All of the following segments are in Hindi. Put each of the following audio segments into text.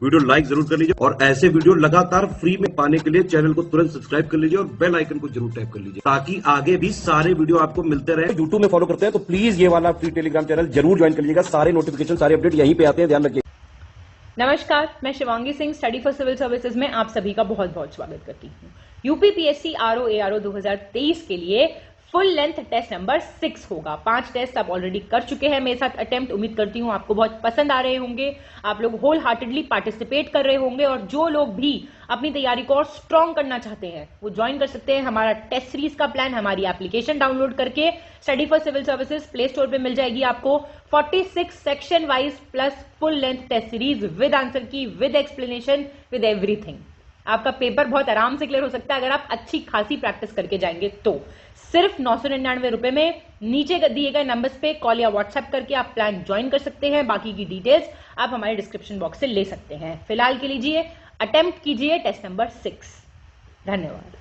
वीडियो लाइक जरूर कर लीजिए और ऐसे वीडियो लगातार फ्री में पाने के लिए चैनल को तुरंत सब्सक्राइब कर लीजिए और बेल आइकन को जरूर टैप कर लीजिए ताकि आगे भी सारे वीडियो आपको मिलते रहे। यूट्यूब में फॉलो करते हैं तो प्लीज ये वाला फ्री टेलीग्राम चैनल जरूर ज्वाइन कर लीजिएगा। सारे नोटिफिकेशन सारे अपडेट यहीं पे आते हैं, ध्यान रखिए। नमस्कार, मैं Shivangi Singh study for civil services में आप सभी का बहुत बहुत स्वागत करती हूँ। यूपीपीएससी आरओ 2023 के लिए फुल लेंथ टेस्ट नंबर 6 होगा। 5 टेस्ट आप ऑलरेडी कर चुके हैं मेरे साथ अटेम्प्ट। उम्मीद करती हूँ आपको बहुत पसंद आ रहे होंगे, आप लोग होल हार्टेडली पार्टिसिपेट कर रहे होंगे और जो लोग भी अपनी तैयारी को और स्ट्रॉन्ग करना चाहते हैं वो ज्वाइन कर सकते हैं हमारा टेस्ट सीरीज का प्लान। हमारी एप्लीकेशन डाउनलोड करके study for civil services play store पे मिल जाएगी आपको। 46 section wise plus full length test series with answer key, with explanation, with everything. आपका पेपर बहुत आराम से क्लियर हो सकता है अगर आप अच्छी खासी प्रैक्टिस करके जाएंगे तो। सिर्फ 999 रुपए में नीचे दिए गए नंबर्स पे कॉल या व्हाट्सएप करके आप प्लान ज्वाइन कर सकते हैं। बाकी की डिटेल्स आप हमारे डिस्क्रिप्शन बॉक्स से ले सकते हैं। फिलहाल के लीजिए अटेम्प्ट कीजिए टेस्ट नंबर 6। धन्यवाद।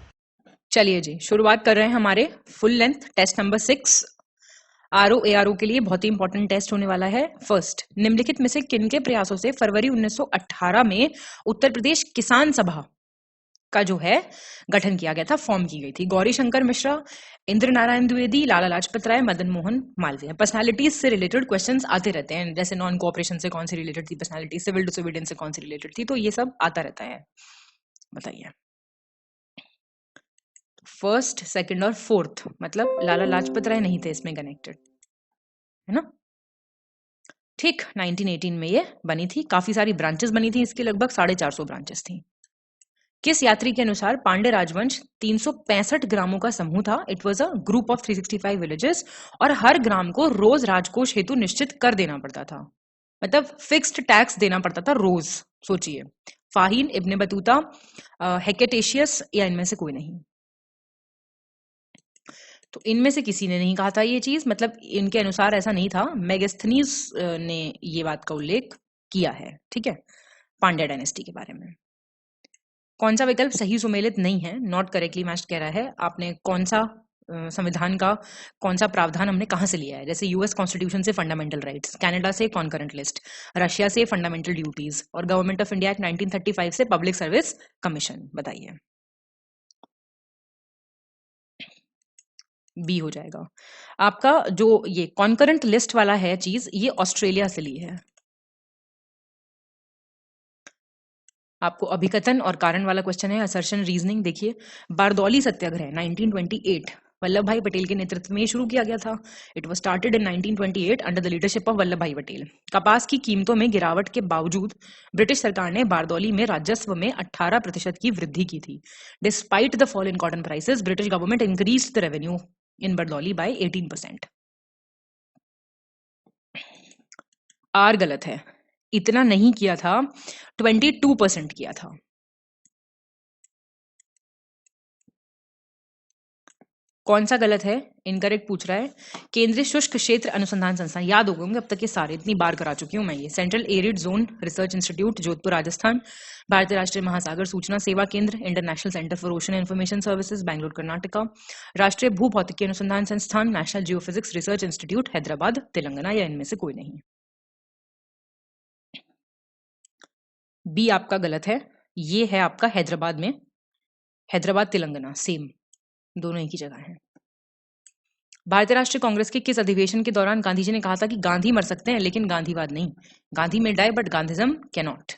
चलिए जी, शुरुआत कर रहे हैं हमारे full length test number 6 RO के लिए। बहुत ही इंपॉर्टेंट टेस्ट होने वाला है। फर्स्ट, निम्नलिखित में से किनके प्रयासों से फरवरी 1918 में उत्तर प्रदेश किसान सभा का जो है गठन किया गया था, फॉर्म की गई थी? गौरी शंकर मिश्रा, इंद्र नारायण द्विवेदी, लाला लाजपत राय, मदन मोहन मालवीय। पर्सनालिटीज से रिलेटेड क्वेश्चंस आते रहते हैं, जैसे नॉन कोऑपरेशन से कौन सी रिलेटेड थी पर्सनालिटी, सिविल डिसोबीडियंस से कौन सी रिलेटेड थी, तो ये सब आता रहता है। बताइए। फर्स्ट, सेकंड और फोर्थ मतलब लाला लाजपत राय नहीं थे इसमें कनेक्टेड, है ना? ठीक, 1918 में ये बनी थी। काफी सारी ब्रांचेस बनी थी इसकी, लगभग 450 ब्रांचेस थी। किस यात्री के अनुसार पांडे राजवंश 365 ग्रामों का समूह था? It was a group of 365 villages और हर ग्राम को रोज राजकोष हेतु निश्चित कर देना पड़ता था, मतलब फिक्स्ड टैक्स देना पड़ता था रोज। सोचिए, फाहीन, इब्ने बतूता, हेकेटेशियस या इनमें से कोई नहीं? तो इनमें से किसी ने नहीं कहा था ये चीज, मतलब इनके अनुसार ऐसा नहीं था। मेगास्थनीज ने ये बात का उल्लेख किया है, ठीक है, पांड्या डायनेस्टी के बारे में। कौन सा विकल्प सही सुमेलित नहीं है? नॉट करेक्टली मैच्ड कह रहा है। आपने कौन सा संविधान का कौन सा प्रावधान हमने कहां से लिया है? जैसे यूएस कॉन्स्टिट्यूशन से फंडामेंटल राइट्स, कनाडा से कॉन्करेंट लिस्ट, रशिया से फंडामेंटल ड्यूटीज और गवर्नमेंट ऑफ इंडिया एक्ट 1935 से पब्लिक सर्विस कमीशन। बताइए। बी हो जाएगा आपका। जो ये कॉन्करेंट लिस्ट वाला है चीज, ये ऑस्ट्रेलिया से ली है। आपको अभिकथन और कारण वाला क्वेश्चन है, असर्शन रीजनिंग। देखिए, बारदौली सत्याग्रह 1928 वल्लभ भाई पटेल के नेतृत्व में शुरू किया गया था। It was started in 1928 under the leadership of Vallabh भाई पटेल। कपास की कीमतों में गिरावट के बावजूद ब्रिटिश सरकार ने बारदौली में राजस्व में 18% की वृद्धि की थी। Despite the fall in cotton prices, British government increased the revenue in Bardoli by 18%। R गलत है, इतना नहीं किया था, 22% किया था। कौन सा गलत है? इनकरेक्ट पूछ रहा है। केंद्रीय शुष्क क्षेत्र अनुसंधान संस्थान, याद हो गए अब तक ये सारे, इतनी बार करा चुकी हूं मैं ये। Central arid zone research institute, Jodhpur Rajasthan. भारतीय राष्ट्रीय महासागर सूचना सेवा केंद्र, international centre for ocean information services, Bangalore Karnataka. राष्ट्रीय भूभौतिकी अनुसंधान संस्थान, national geophysics research institute, Hyderabad Telangana, या इनमें से कोई नहीं? बी आपका गलत है, ये है आपका हैदराबाद में, हैदराबाद तेलंगाना सेम, दोनों एक ही जगह हैं। भारतीय राष्ट्रीय कांग्रेस के किस अधिवेशन के दौरान गांधी जी ने कहा था कि गांधी मर सकते हैं लेकिन गांधीवाद नहीं? गांधी में die but Gandhism can not.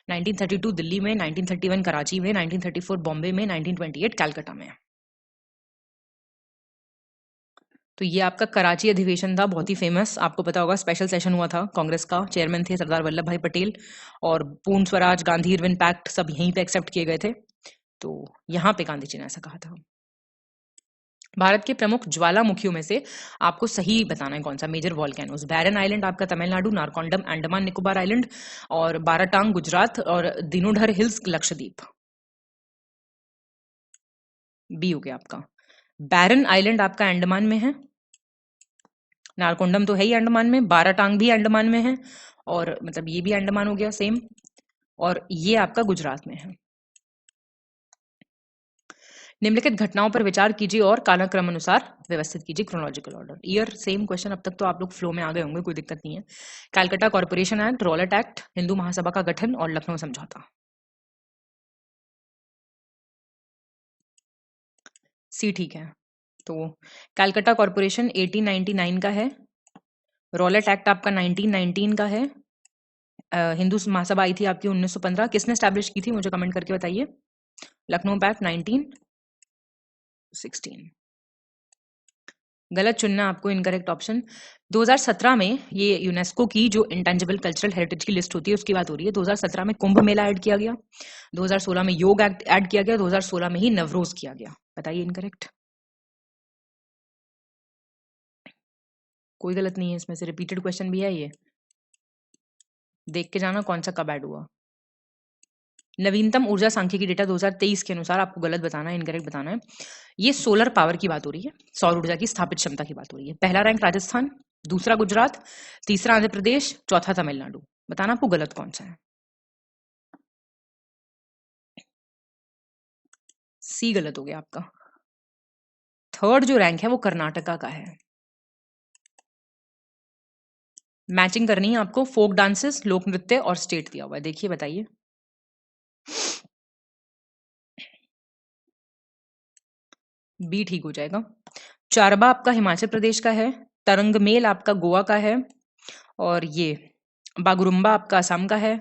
1932 Delhi में, 1931 कराची में, 1934 बॉम्बे में, 1928 कलकत्ता में। तो ये आपका कराची अधिवेशन था, बहुत ही फेमस। आपको पता होगा, स्पेशल सेशन हुआ था कांग्रेस का, चेयरमैन थे सरदार वल्लभ भाई पटेल और पूर्ण स्वराज, गांधी इरविन पैक्ट सब यहीं पे एक्सेप्ट किए गए थे। तो यहां पे गांधी जी ने ऐसा कहा था। भारत के प्रमुख ज्वालामुखियों में से आपको सही बताना है कौन सा? मेजर वॉल्केनोस, बैरन आइलैंड आपका तमिलनाडु, नारकोंडम अंडमान निकोबार आइलैंड और बाराटांग गुजरात और दिनोधर हिल्स लक्षद्वीप। बी हो गया आपका। बैरन आइलैंड आपका अंडमान में है, नारकोंडम तो है ही अंडमान में, बाराटांग भी अंडमान में है और मतलब ये भी अंडमान हो गया सेम, और ये आपका गुजरात में है। निम्नलिखित घटनाओं पर विचार कीजिए और कालक्रम अनुसार व्यवस्थित कीजिए, chronological order. Year same question, अब तक तो आप लोग फ्लो में आ गए होंगे, कोई दिक्कत नहीं है। Calcutta corporation act, Rowlatt act, Hindu Mahasabha का गठन और लखनऊ समझौता। सी ठीक है। तो कैलकाटा कॉर्पोरेशन 1899 का है, रॉलेट एक्ट आपका 1919 का है, हिंदू महासभा आई थी आपकी 1915। किसने स्टैब्लिश की थी मुझे कमेंट करके बताइए। लखनऊ पैक्ट 1916। गलत चुनना आपको, इनकरेक्ट ऑप्शन। 2017 में ये यूनेस्को की जो इंटेंजिबल कल्चरल हेरिटेज की लिस्ट होती है उसकी बात हो रही है। 2017 में कुंभ मेला ऐड किया गया, 2016 में योग ऐड किया गया, 2016 में ही नवरोज किया गया। बताइए इनकरेक्ट। कोई गलत नहीं है इसमें से, रिपीटेड क्वेश्चन भी है ये, देख के जाना कौन सा कब ऐड हुआ। नवीनतम ऊर्जा सांख्यिकी डेटा 2023 के अनुसार आपको गलत बताना है, इनकरेक्ट बताना है। ये सोलर पावर की बात हो रही है, सौर ऊर्जा की स्थापित क्षमता की बात हो रही है। पहला रैंक राजस्थान, दूसरा गुजरात, तीसरा आंध्र प्रदेश, चौथा तमिलनाडु। बताना आपको गलत कौन सा है। सी गलत हो गया आपका। थर्ड जो रैंक है वो कर्नाटका का है। मैचिंग करनी है आपको, फोक डांसेस, लोक नृत्य और स्टेट दिया हुआ है। देखिए बताइए। बी ठीक हो जाएगा। चारबा आपका हिमाचल प्रदेश का है, तरंगमेल आपका गोवा का है, और ये बागुरुम्बा आपका असम का है।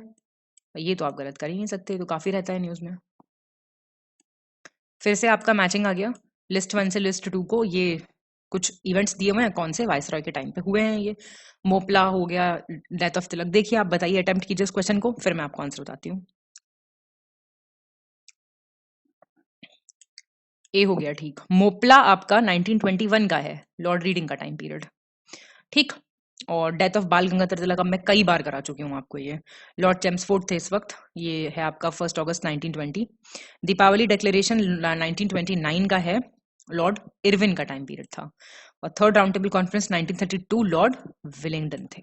ये तो आप गलत कर ही नहीं सकते, तो काफी रहता है न्यूज में। फिर से आपका मैचिंग आ गया लिस्ट 1 से लिस्ट 2 को। ये कुछ इवेंट्स दिए हुए हैं, कौन से वाइसरॉय के टाइम पे हुए हैं। ये मोपला हो गया, डेथ ऑफ तिलक। देखिए आप बताइए, अटेम्प्ट कीजिए इस क्वेश्चन को, फिर मैं आपको आंसर बताती हूँ। ए हो गया ठीक। मोपला आपका 1921 का है, लॉर्ड रीडिंग का टाइम पीरियड। ठीक। और डेथ ऑफ बाल गंगाधर तिलक अब मैं कई बार करा चुकी हूँ आपको ये। लॉर्ड चेम्सफोर्ड थे इस वक्त। ये है आपका 1 अगस्त 1920। दीपावली डिक्लेरेशन 1929 का है, लॉर्ड इरविन का टाइम पीरियड था। और third round table conference 1932, Lord Willingdon थे।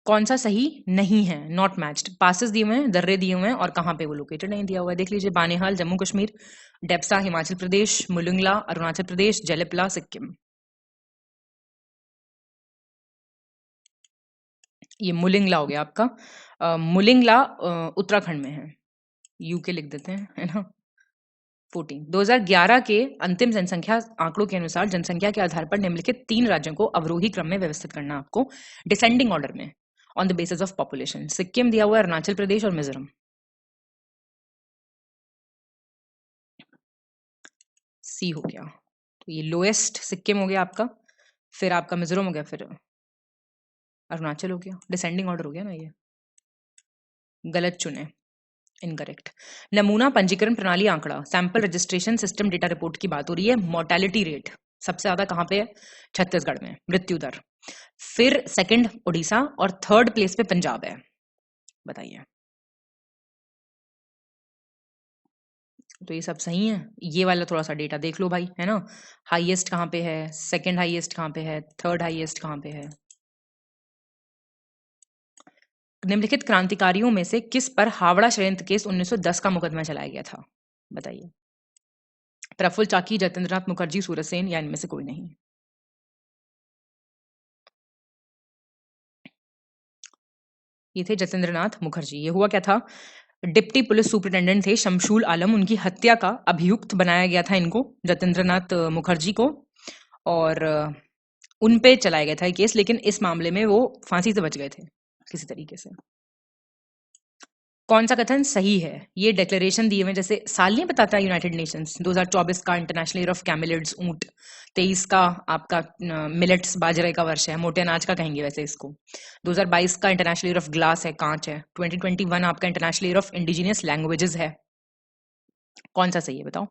कौन सा सही नहीं है, नॉट मैच्ड। पासेस दिए हुए हैं, दर्रे दिए हुए हैं, और कहाँ पे वो लोकेटेड नहीं दिया हुआ है। देख लीजिए, बानेहाल जम्मू कश्मीर, डेप्सा हिमाचल प्रदेश, मुलुंगला अरुणाचल प्रदेश, जलेपला सिक्किम। ये मुलिंगला हो गया आपका। मुलिंगला उत्तराखंड में है। यूके लिख देते हैं, है ना। 14 2011 के अंतिम जनसंख्या आंकड़ों के अनुसार जनसंख्या के आधार पर निम्नलिखित 3 राज्यों को अवरोही क्रम में व्यवस्थित करना आपको, डिसेंडिंग ऑर्डर में, on the basis of population. Sikkim दिया हुआ है, अरुणाचल प्रदेश और मिजोरम। सी हो गया। तो ये लोएस्ट सिक्किम हो गया आपका, फिर आपका मिजोरम हो गया, फिर अरुणाचल हो गया। डिसेंडिंग ऑर्डर हो गया ना ये। गलत चुने, इनकरेक्ट। नमूना पंजीकरण प्रणाली आंकड़ा, sample registration system data report की बात हो रही है। मोर्टेलिटी रेट सबसे ज्यादा कहां पे है? छत्तीसगढ़ में, मृत्यु दर। फिर सेकंड उड़ीसा, और थर्ड प्लेस पे पंजाब है। बताइए। तो ये सब सही है। ये वाला थोड़ा सा डेटा देख लो भाई, है ना। हाईएस्ट कहां पे है, सेकंड हाईएस्ट कहां पे है, थर्ड हाईएस्ट कहां पे है। निम्नलिखित क्रांतिकारियों में से किस पर हावड़ा षड्यंत्र केस 1910 का मुकदमा चलाया गया था? बताइए। प्रफुल्ल चाकी, जतेंद्रनाथ मुखर्जी, सूरज सेन, या इनमें से कोई नहीं। ये थे जतेंद्रनाथ मुखर्जी। ये हुआ क्या था, डिप्टी पुलिस सुपरिटेंडेंट थे शमशूल आलम, उनकी हत्या का अभियुक्त बनाया गया था इनको, जतेंद्रनाथ मुखर्जी को, और उन पे चलाया गया था ये केस। लेकिन इस मामले में वो फांसी से बच गए थे किसी तरीके से। कौन सा कथन सही है? ये डिक्लेरेशन दिए हुए, जैसे साल नहीं बताता यूनाइटेड नेशंस, 2024 का इंटरनेशनल ईयर ऑफ कैमिलिड्स ऊंट, 23 का आपका मिलेट्स बाजरे का वर्ष है, मोटे अनाज का कहेंगे वैसे इसको, 2022 का इंटरनेशनल ईयर ऑफ ग्लास है, कांच है, 2021 आपका international year of indigenous languages है। कौन सा सही है बताओ?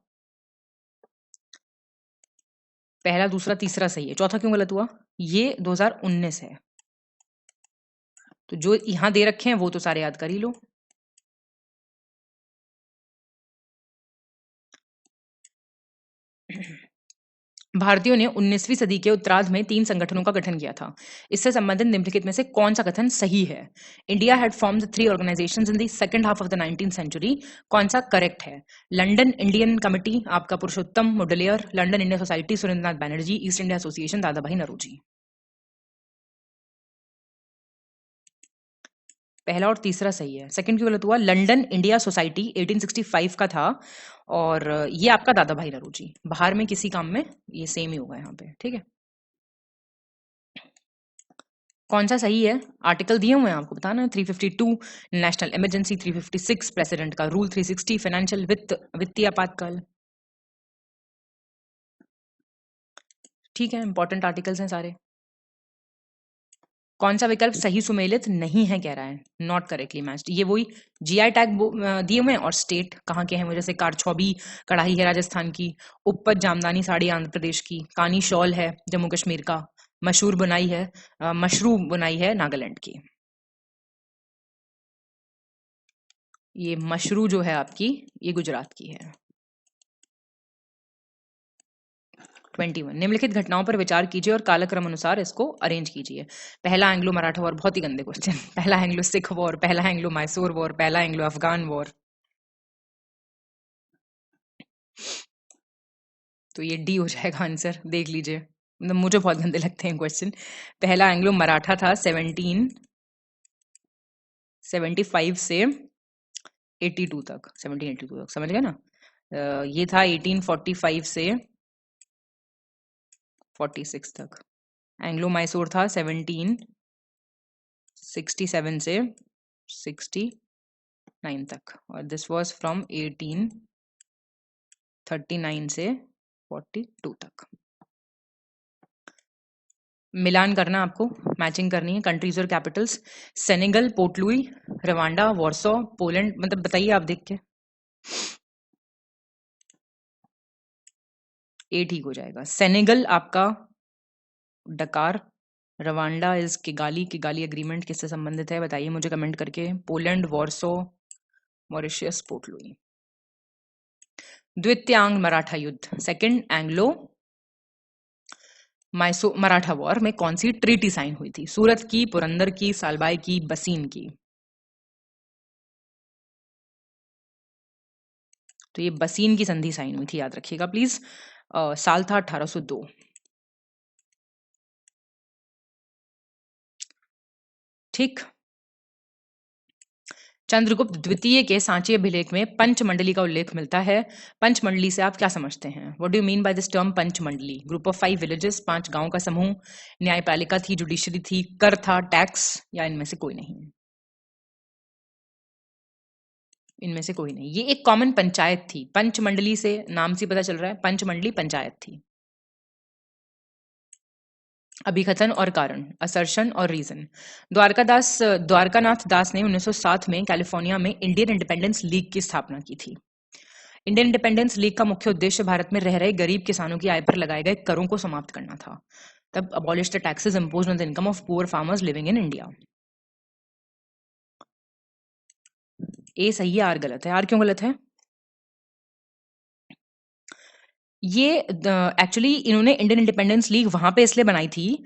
पहला, दूसरा, तीसरा सही है, चौथा क्यों गलत हुआ? ये 2019 है। तो जो यहां दे रखे हैं वो तो सारे याद कर ही लो। भारतीयों ने 19वीं सदी के उत्तरार्ध में 3 संगठनों का गठन किया था। इससे संबंधित निम्नलिखित में से कौन सा कथन सही है? India had formed 3 organisations in the second half of the 19th century. कौन सा करेक्ट है? लंदन इंडियन कमिटी आपका Purushottam Mudaliar, London India society Surendranath Banerjee, East India association Dadabhai Naoroji. पहला और तीसरा सही है, सेकंड क्यों गलत हुआ? लंदन इंडिया सोसाइटी 1865 का था और ये आपका दादा भाई नौरोजी। बाहर में किसी काम में ये सेम ही होगा यहाँ पे, ठीक है। कौन सा सही है? आर्टिकल दिए हुए हैं आपको बताना है। 352 नेशनल इमरजेंसी, 356 प्रेसिडेंट का रूल, 360 फाइनेंशियल वित्तीय आपातकाल। ठीक है, इंपॉर्टेंट आर्टिकल्स हैं सारे। कौन सा विकल्प सही सुमेलित नहीं है कह रहा है? Not correctly matched. ये वही जीआई टैग दिए हुए हैं और स्टेट कहाँ के हैं, जैसे कारछौबी कढ़ाई है राजस्थान की, उपपज जामदानी साड़ी आंध्र प्रदेश की, कानी शॉल है जम्मू कश्मीर का, मशहूर बुनाई है मशरू बुनाई है नागालैंड की। ये मशरू जो है आपकी, ये गुजरात की है। 21 निम्नलिखित घटनाओं पर विचार कीजिए और कालक्रम अनुसार इसको अरेंज कीजिए। पहला एंग्लो मराठा वॉर, बहुत ही गंदे क्वेश्चन। पहला एंग्लो सिख वॉर, पहला एंग्लो मैसूर वॉर, पहला एंग्लो अफगान वॉर। तो ये डी हो जाएगा आंसर, देख लीजिए। मतलब मुझे बहुत गंदे लगते हैं क्वेश्चन। पहला एंग्लो मराठा था 1775 से 82 तक, 1782 तक, समझ गए ना। ये था 1845 से 46 तक। एंग्लो मैसूर था 1767 से 69 तक, और दिस वाज फ्रॉम 1839 से 42 तक। मिलान करना आपको, मैचिंग करनी है कंट्रीज और Capitals. Senegal, port Louis, Rwanda, Warsaw, Poland, मतलब बताइए आप देख के। ए ठीक हो जाएगा। सेनेगल आपका डकार, Rwanda is Kigali, Kigali agreement किससे संबंधित है बताइए मुझे कमेंट करके। Poland, Warsaw, Mauritius, port Louis. द्वितीय मराठा युद्ध, सेकंड एंग्लो मराठा वॉर में कौन सी ट्रीटी साइन हुई थी? सूरत की, पुरंदर की, सालबाई की, बसीन की। तो ये बसीन की संधि साइन हुई थी, याद रखिएगा प्लीज। साल था 1802। ठीक। चंद्रगुप्त द्वितीय के सांची अभिलेख में पंचमंडली का उल्लेख मिलता है। पंचमंडली से आप क्या समझते हैं? What do you mean by this term Panchmandali? Group of 5 villages, 5 गांव का समूह, न्यायपालिका थी, जुडिशरी थी, कर था, टैक्स, या इनमें से कोई नहीं? इनमें से कोई नहीं। ये एक कॉमन पंचायत थी। पंचमंडली से नाम से पता चल रहा है, पंचमंडली पंचायत थी। अभिकथन और कारण, असर्शन और रीजन। द्वारकानाथ दास ने 1907 में कैलिफोर्निया में इंडियन इंडिपेंडेंस लीग की स्थापना की थी। इंडियन इंडिपेंडेंस लीग का मुख्य उद्देश्य भारत में रह रहे गरीब किसानों की आय पर लगाए गए करों को समाप्त करना था। तब abolish the taxes imposed on the income of poor farmers living in India. A सही है, आर गलत है। आर क्यों गलत है? ये एक्चुअली इन्होंने इंडियन इंडिपेंडेंस लीग वहां पे इसलिए बनाई थी,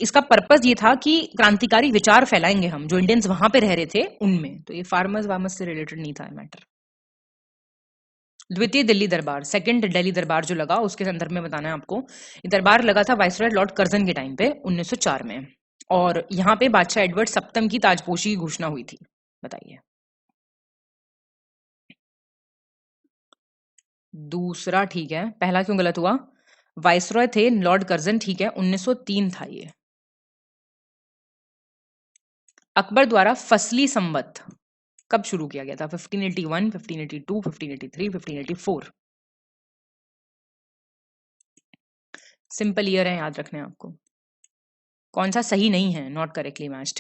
इसका पर्पस ये था कि क्रांतिकारी विचार फैलाएंगे हम, जो इंडियंस वहां पे रह रहे थे उनमें। तो ये फार्मर्स वार्मर्स से रिलेटेड नहीं था मैटर। द्वितीय दिल्ली दरबार, सेकंड दिल्ली दरबार जो लगा उसके संदर्भ में बताना है आपको। ये दरबार लगा था वाइसरॉय लॉर्ड कर्जन के टाइम पे 1904 में, और यहाँ पे बादशाह एडवर्ड सप्तम की ताजपोशी की घोषणा हुई थी। बताइए। दूसरा ठीक है, पहला क्यों गलत हुआ? वाइसरॉय थे लॉर्ड कर्जन, ठीक है, 1903 था ये। अकबर द्वारा फसली संवत कब शुरू किया गया था? 1581, 1582, 1583, 1584। सिंपल ईयर है, याद रखने आपको। कौन सा सही नहीं है? Not correctly matched.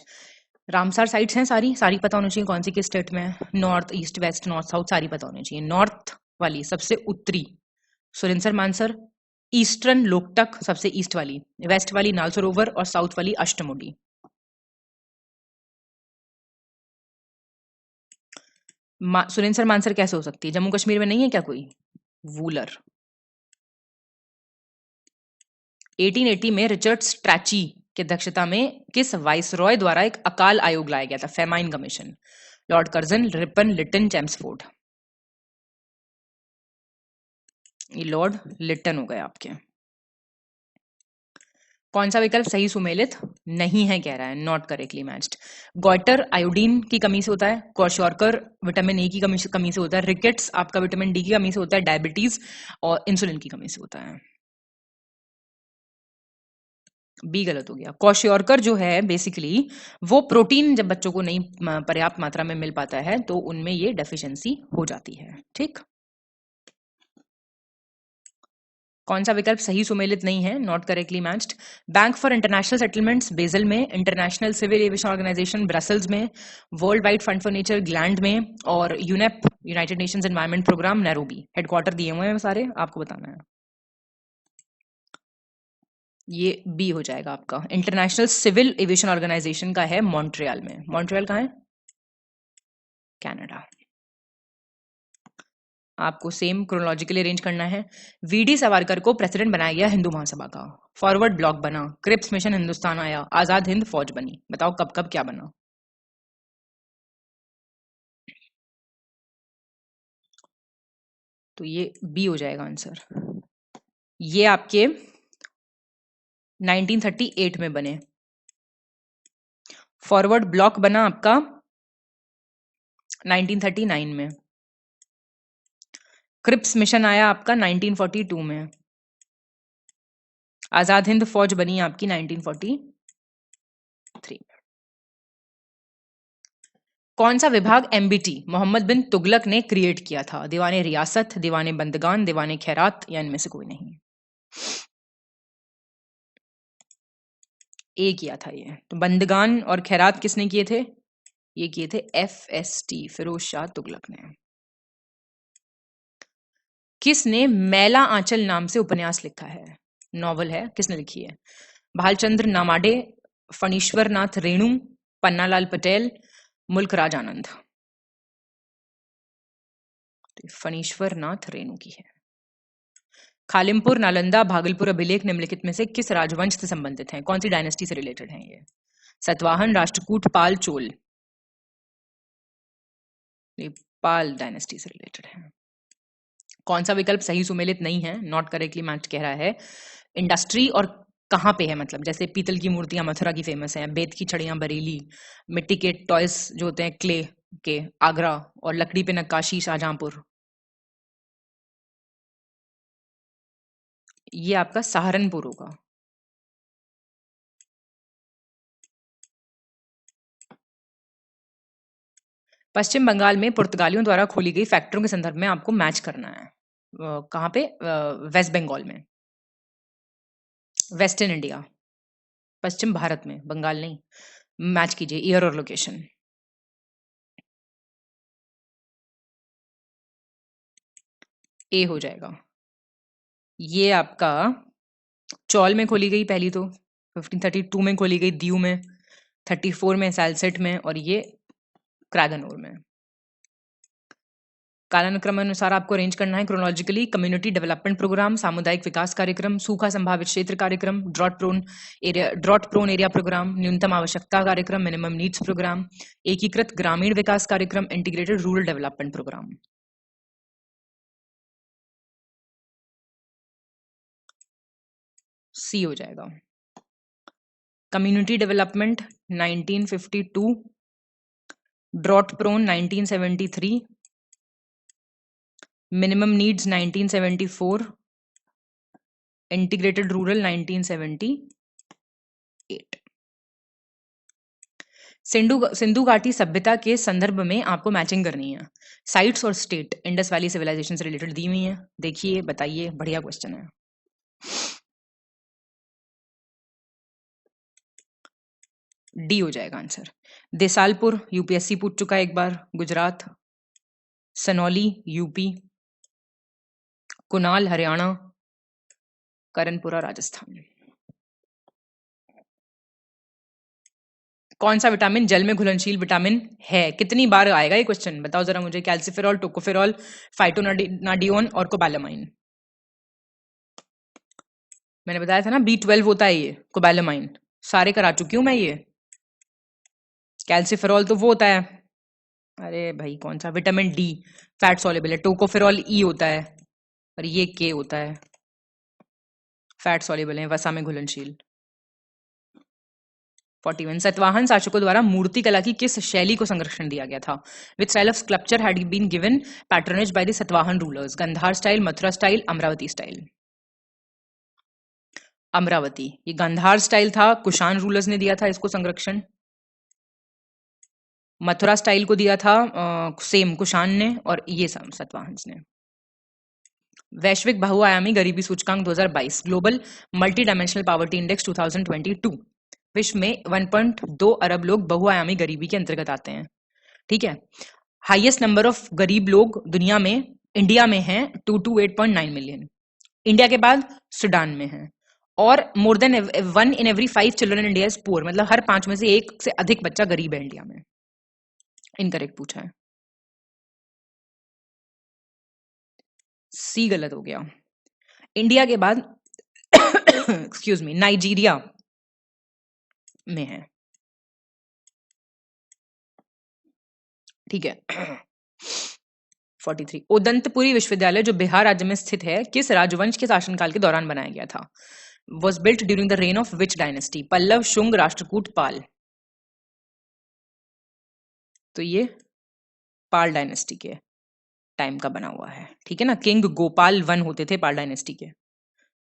Ramsar sites हैं सारी, सारी पता होनी चाहिए कौन सी किस स्टेट में है। North, east, west, north, south सारी पता होनी चाहिए। नॉर्थ वाली सबसे उत्तरी सुरिंसर मानसर, ईस्टर्न लोकटक सबसे ईस्ट वाली, वेस्ट वाली नाल सरोवर, और साउथ वाली अष्टमुडी। सुरिंसर मानसर कैसे हो सकती है? जम्मू कश्मीर में नहीं है क्या कोई? वूलर। 1880 में रिचर्ड स्ट्रैची की अध्यक्षता में किस वाइसरॉय द्वारा एक अकाल आयोग लाया गया था? Famine commission. Lord Curzon, Ripon, Lytton, Chelmsford. ये लॉर्ड लिटन हो गए आपके। कौन सा विकल्प सही सुमेलित नहीं है कह रहा है, not correctly matched. Goitre iodine की कमी से होता है, क्वाशॉर्कर विटामिन ए की कमी से होता है, रिकेट्स आपका विटामिन डी की कमी से होता है, डायबिटीज और इंसुलिन की कमी से होता है। बी गलत हो गया। क्वाशॉर्कर जो है बेसिकली वो प्रोटीन जब बच्चों को नहीं पर्याप्त मात्रा में मिल पाता है तो उनमें ये डेफिशिएंसी हो जाती है। ठीक, कौन सा विकल्प सही सुमेलित नहीं है, not correctly matched. Bank for international settlements Basel में, international civil aviation organisation Brussels में, world wide fund for nature Gland में, और UNEP united nations environment programme Nairobi. Headquarter दिए हुए हैं सारे, आपको बताना है। ये बी हो जाएगा आपका। इंटरनेशनल सिविल एविएशन ऑर्गेनाइजेशन का है मॉन्ट्रियल में। मॉन्ट्रियल कहाँ है? कनाडा। आपको सेम क्रोनोलॉजिकली अरेंज करना है। वीडी सावरकर को प्रेसिडेंट बनाया गया हिंदू महासभा का। फॉरवर्ड ब्लॉक बना, क्रिप्स मिशन हिंदुस्तान आया, आजाद हिंद फौज बनी। बताओ कब कब क्या बना? तो ये बी हो जाएगा आंसर। ये आपके 1938 में बने। फॉरवर्ड ब्लॉक बना आपका 1939 में। क्रिप्स मिशन आया आपका 1942 में। आजाद हिंद फौज बनी आपकी 1943 में। कौन सा विभाग एमबीटी मोहम्मद बिन तुगलक ने क्रिएट किया था? दीवाने रियासत, दीवाने बंदगान, दीवाने खैरात, या इनमें से कोई नहीं? ए किया था ये। तो बंदगान और खैरात किसने किए थे? ये किए थे एफएसटी, फिरोज शाह तुगलक ने। किसने मैला आंचल नाम से उपन्यास लिखा है? नॉवल है, किसने लिखी है? भालचंद्र नामाडे, फणीश्वर नाथ रेणु, पन्नालाल पटेल, मुल्क राज आनंद। फणीश्वर नाथ रेणु की है। खालिमपुर, नालंदा, भागलपुर अभिलेख निम्नलिखित में से किस राजवंश से संबंधित हैं? कौन सी डायनेस्टी से रिलेटेड हैं ये? सतवाहन, राष्ट्रकूट, पाल, चोल। पाल डायनेस्टी से रिलेटेड है। कौन सा विकल्प सही सुमेलित नहीं है, नॉट करेक्टली मैच कह रहा है। इंडस्ट्री और कहाँ पे है, मतलब जैसे पीतल की मूर्तियां मथुरा की फेमस हैं, बेत की छड़ियां बरेली, मिट्टी के टॉयस जो होते हैं क्ले के आगरा, और लकड़ी पे नक्काशी शाहजहांपुर। ये आपका सहारनपुर होगा। पश्चिम बंगाल में पुर्तगालियों द्वारा खोली गई फैक्ट्रियों के संदर्भ में आपको मैच करना है। कहाँ पे? वेस्ट बंगाल में, वेस्टर्न इंडिया, पश्चिम भारत में, बंगाल नहीं। मैच कीजिए ईयर और लोकेशन। ए हो जाएगा। ये आपका चौल में खोली गई पहली, तो 1532 में खोली गई दीव में, 34 में सैलसेट में, और ये क्रैगनोर में। कालानुक्रम अनुसार आपको अरेंज करना है क्रोनोलॉजिकली। कम्युनिटी डेवलपमेंट प्रोग्राम, सामुदायिक विकास कार्यक्रम, सूखा संभावित क्षेत्र कार्यक्रम, ड्रॉट प्रोन एरिया प्रोग्राम, न्यूनतम आवश्यकता कार्यक्रम, मिनिमम नीड्स प्रोग्राम, एकीकृत ग्रामीण विकास कार्यक्रम, integrated rural development programme. C हो जाएगा। Community development 1952, drought prone 1973, minimum needs 1974, integrated rural 1978। Sindhu घाटी सभ्यता के संदर्भ में आपको मैचिंग करनी है। साइट्स और स्टेट इंडस वैली सिविलाइजेशन से रिलेटेड दी हुई है। देखिए, बताइए, बढ़िया क्वेश्चन है। डी हो जाएगा आंसर। देसालपुर यूपीएससी पूछ चुका है एक बार, गुजरात। सनौली यूपी, कुनाल हरियाणा, करनपुरा राजस्थान। कौन सा विटामिन जल में घुलनशील विटामिन है? कितनी बार आएगा ये क्वेश्चन, बताओ जरा मुझे। कैल्सिफेरॉल, टोकोफेरॉल, फाइटोनाडियोन और कोबालामाइन। मैंने बताया था ना B12 होता है ये कोबालामाइन, सारे करा चुकी हूं मैं ये। कैल्सिफेरॉल तो वो होता है, अरे भाई कौन सा, विटामिन डी, फैट सॉल्युबल है। टोकोफेरॉल ई होता है और ये के होता है, फैट सॉल्युबल है, वसा में घुलनशील। 41 सतवाहन शासकों द्वारा मूर्ति कला की किस शैली को संरक्षण दिया गया था? Which style of sculpture had been given patronage by the Satavahana rulers? Gandhara style, Mathura style, Amaravati style. Amaravati, ये गांधार स्टाइल था, कुषाण रूलर्स ने दिया था इसको संरक्षण। मथुरा स्टाइल को दिया था सेम कुषाण ने, और ये सतवाहन ने। वैश्विक बहुआयामी गरीबी सूचकांक 2022, global multi dimensional poverty index 2022। विश्व में 1.2 अरब लोग बहुआयामी गरीबी के अंतर्गत आते हैं, ठीक है। हाईएस्ट नंबर ऑफ गरीब लोग दुनिया में इंडिया में हैं 228.9 मिलियन, इंडिया के बाद सूडान में है। और more than 1 in every 5 children in India is poor, मतलब हर 5 में से 1 से अधिक बच्चा गरीब है इंडिया में। इनकरेक्ट पूछा है, सी गलत हो गया। इंडिया के बाद एक्सक्यूज मी नाइजीरिया में है, ठीक है। 43 उदंतपुरी विश्वविद्यालय जो बिहार राज्य में स्थित है किस राजवंश के शासनकाल के दौरान बनाया गया था? Was built during the reign of which dynasty? Pallava, Shunga, Rashtrakuta, Pala. तो ये पाल डायनेस्टी के टाइम का बना हुआ है, ठीक है ना। किंग गोपाल वन होते थे पाल डायनेस्टी के,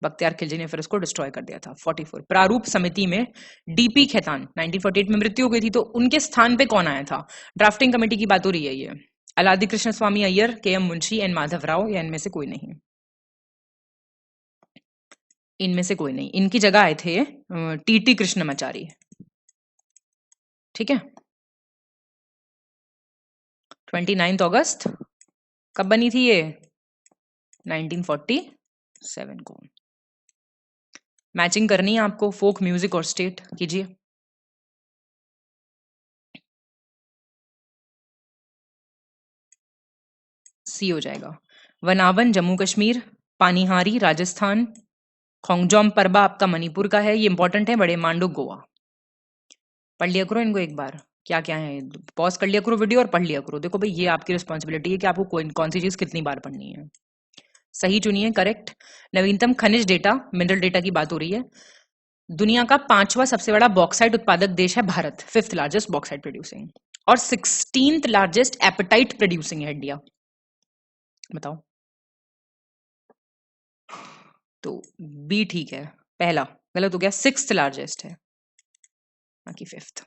बख्तियार खिलजी ने फिर उसको डिस्ट्रॉय कर दिया था। 44 प्रारूप समिति में डीपी खेतान 1948 में मृत्यु हो गई थी, तो उनके स्थान पे कौन आया था? ड्राफ्टिंग कमेटी की बात हो रही है ये। अलादि कृष्ण स्वामी अय्यर, के एम मुंशी, एन माधव राव, या इनमें से कोई नहीं? इनमें से कोई नहीं। इनकी जगह आए थे टीटी कृष्णमाचारी, ठीक है। 29 अगस्त कब बनी थी ये? 1947 को। मैचिंग करनी है आपको, फोक म्यूजिक और स्टेट कीजिए। सी हो जाएगा। वनावन जम्मू कश्मीर, पानीहारी राजस्थान, खोंगजोम परबा आपका मणिपुर का है, ये इंपॉर्टेंट है। बड़े मांडू गोवा। पढ़ लिया करो इनको एक बार, क्या क्या है, पॉज कर लिया करो वीडियो और पढ़ लिया करो। देखो भाई ये आपकी रिस्पॉन्सिबिलिटी है कि आपको कौन सी चीज कितनी बार पढ़नी है। सही चुनिए, करेक्ट। नवीनतम खनिज डेटा, मिनरल डेटा की बात हो रही है। दुनिया का 5वां सबसे बड़ा बॉक्साइट उत्पादक देश है Bharat, 5th largest bauxite producing, और 16th लार्जेस्ट एपेटाइट प्रोड्यूसिंग है इंडिया। बताओ। तो बी ठीक है, पहला गलत हो गया, 6th लार्जेस्ट है बाकी 5th।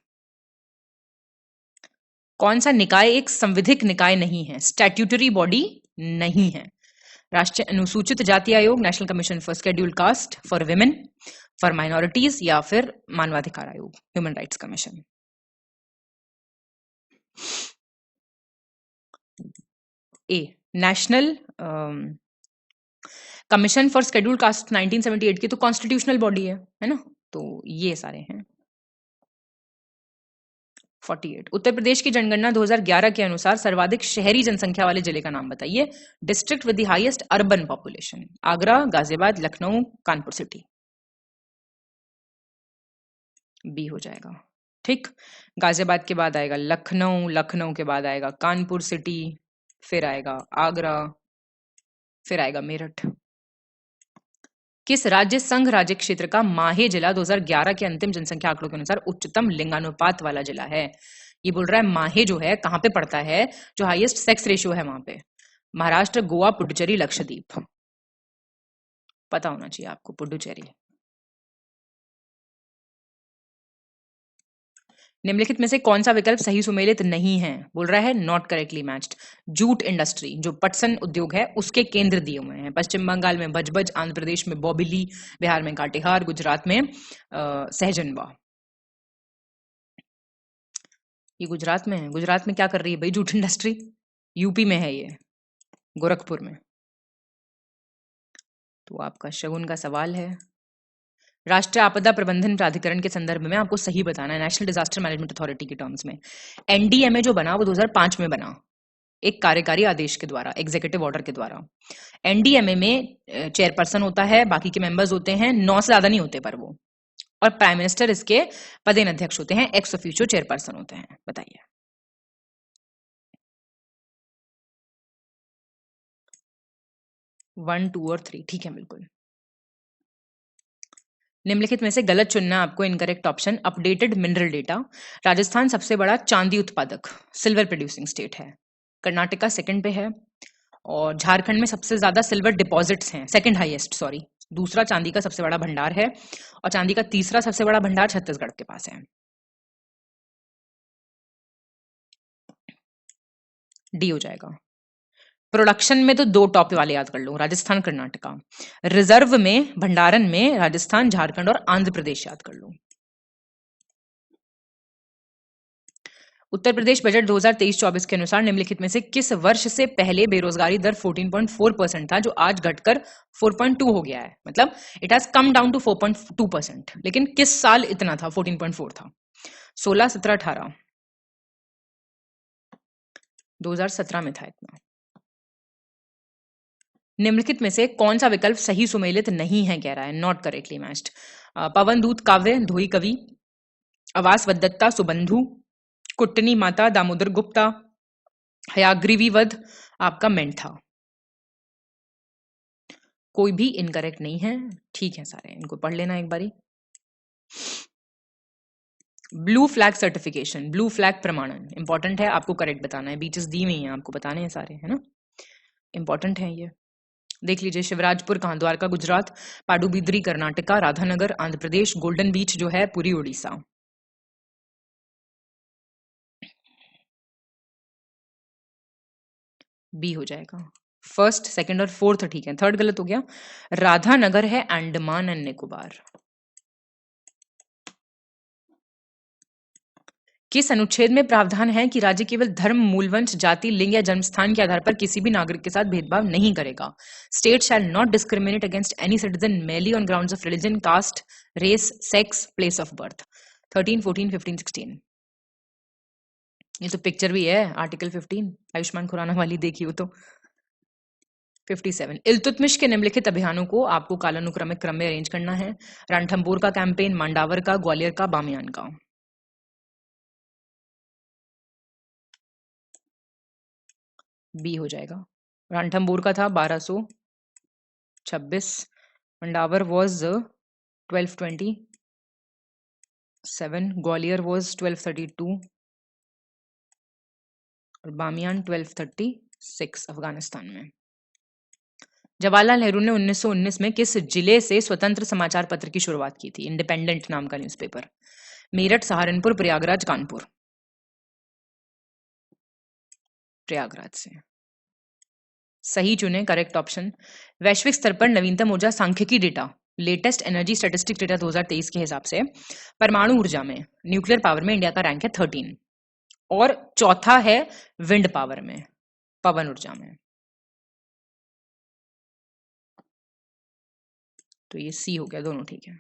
कौन सा निकाय एक संविधिक निकाय नहीं है? स्टैट्यूटरी बॉडी नहीं है। राष्ट्रीय अनुसूचित जाति आयोग, national commission for scheduled caste, for women, for minorities, या फिर मानवाधिकार आयोग, human rights commission. A national commission for scheduled caste 1978 की तो कॉन्स्टिट्यूशनल बॉडी है ना। तो ये सारे हैं। 48 उत्तर प्रदेश की जनगणना 2011 के अनुसार सर्वाधिक शहरी जनसंख्या वाले जिले का नाम बताइए। District with the highest urban population, Agra, Ghaziabad, Lucknow, Kanpur city. B हो जाएगा, ठीक। गाजियाबाद के बाद आएगा लखनऊ, लखनऊ के बाद आएगा कानपुर सिटी, फिर आएगा आगरा, फिर आएगा मेरठ। किस राज्य संघ राज्य क्षेत्र का माहे जिला 2011 के अंतिम जनसंख्या आंकड़ों के अनुसार उच्चतम लिंगानुपात वाला जिला है? ये बोल रहा है माहे जो है कहां पे पड़ता है, जो हाईएस्ट सेक्स रेशियो है वहां पे। महाराष्ट्र, गोवा, पुडुचेरी, लक्षद्वीप। पता होना चाहिए आपको, पुडुचेरी। निम्नलिखित में से कौन सा विकल्प सही सुमेलित नहीं है? बोल रहा है not correctly matched. Jute industry जो पटसन उद्योग है उसके केंद्र दिए हुए हैं। पश्चिम बंगाल में भजबज, आंध्र प्रदेश में बोबिली, बिहार में काटेहार, गुजरात में सहजनवा। ये गुजरात में है। गुजरात में क्या कर रही है भाई जूट इंडस्ट्री? यूपी में है ये, गोरखपुर में। तो आपका शगुन का सवाल है। राष्ट्रीय आपदा प्रबंधन प्राधिकरण के संदर्भ में आपको सही बताना है, नेशनल डिजास्टर मैनेजमेंट अथॉरिटी के टर्म्स में। एनडीएमए जो बना वो 2005 में बना, एक कार्यकारी आदेश के द्वारा, एग्जीक्यूटिव ऑर्डर के द्वारा। एनडीएमए में चेयरपर्सन होता है, बाकी के मेंबर्स होते हैं, 9 से ज्यादा नहीं होते पर वो, और प्राइम मिनिस्टर इसके पदेन अध्यक्ष होते हैं, एक्स ऑफिशियो चेयरपर्सन होते हैं। बताइए 1, 2 और 3 ठीक है बिल्कुल। निम्नलिखित में से गलत चुनना आपको, incorrect option. Updated mineral data, Rajasthan सबसे बड़ा चांदी उत्पादक सिल्वर प्रोड्यूसिंग स्टेट है, कर्नाटका सेकंड पे है, और झारखंड में सबसे ज्यादा सिल्वर डिपॉजिट्स हैं, सेकंड हाईएस्ट सॉरी। दूसरा चांदी का सबसे बड़ा भंडार है, और चांदी का तीसरा सबसे बड़ा भंडार छत्तीसगढ़ के पास है। डी हो जाएगा। प्रोडक्शन में तो 2 टॉप वाले याद कर लो, राजस्थान कर्नाटका। रिजर्व में, भंडारण में राजस्थान, झारखंड और आंध्र प्रदेश याद कर लो। उत्तर प्रदेश बजट 2023-24 के अनुसार निम्नलिखित में से किस वर्ष से पहले बेरोजगारी दर 14.4% था, जो आज घटकर 4.2 हो गया है। मतलब it has come down to 4.2%, लेकिन किस साल इतना था, 14.4 था? 16, 17, 18? 2017 में था इतना। निम्नलिखित में से कौन सा विकल्प सही सुमेलित नहीं है, कह रहा है, नॉट करेक्टली मैच्ड। पवन दूत काव्य, धोई कवि, आवास वदत्ता, सुबंधु, कुट्टनी माता, दामोदर गुप्ता, हयाग्रीवी वध, आपका मेंथा। कोई भी इनकरेक्ट नहीं है, ठीक है सारे, इनको पढ़ लेना एक बारी। Blue flag certification, blue flag प्रमाणन इंपॉर्टेंट है, आपको करेक्ट बताना है, बीचेस दी हुई हैं, आपको बताने हैं सारे, है ना, इंपॉर्टेंट है ये। देख लीजिए, शिवराजपुर कहां, द्वारका गुजरात, पाडुबिद्री कर्नाटका, राधानगर आंध्र प्रदेश, गोल्डन बीच जो है पुरी उड़ीसा। बी हो जाएगा। फर्स्ट, सेकंड और फोर्थ ठीक है, थर्ड गलत हो गया। राधानगर है अंडमान एंड निकोबार। किस अनुच्छेद में प्रावधान है कि राज्य केवल धर्म, मूलवंश, जाति, लिंग या जन्मस्थान के आधार पर किसी भी नागरिक के साथ भेदभाव नहीं करेगा? State shall not discriminate against any citizen merely on grounds of religion, caste, race, sex, place of birth. 13, 14, 15, 16। ये तो पिक्चर भी है, आर्टिकल 15 आयुष्मान खुराना वाली, देखी हो तो। 57, इल्तुतमिश के निम्नलिखित अभियानों को आपको कालानुक्रमिक क्रम में अरेंज करना है। रणथंभौर का कैंपेन, मांडावर का, ग्वालियर का, बामियान का। बी हो जाएगा। रणथंभौर का था 1226, मंडावर वॉज 1227, ग्वालियर वॉज 1232 और बामियान 1236 अफगानिस्तान में। जवाहरलाल नेहरू ने 1919 में किस जिले से स्वतंत्र समाचार पत्र की शुरुआत की थी? इंडिपेंडेंट नाम का न्यूज़पेपर। मेरठ, सहारनपुर, प्रयागराज, कानपुर। प्रयागराज से सही चुने, करेक्ट ऑप्शन। वैश्विक स्तर पर नवीनतम ऊर्जा सांख्यिकी data, latest energy statistic data 2023 के हिसाब से परमाणु ऊर्जा में, न्यूक्लियर पावर में इंडिया का रैंक है 13 और चौथा है विंड पावर में, पवन ऊर्जा में। तो ये सी हो गया, दोनों ठीक है।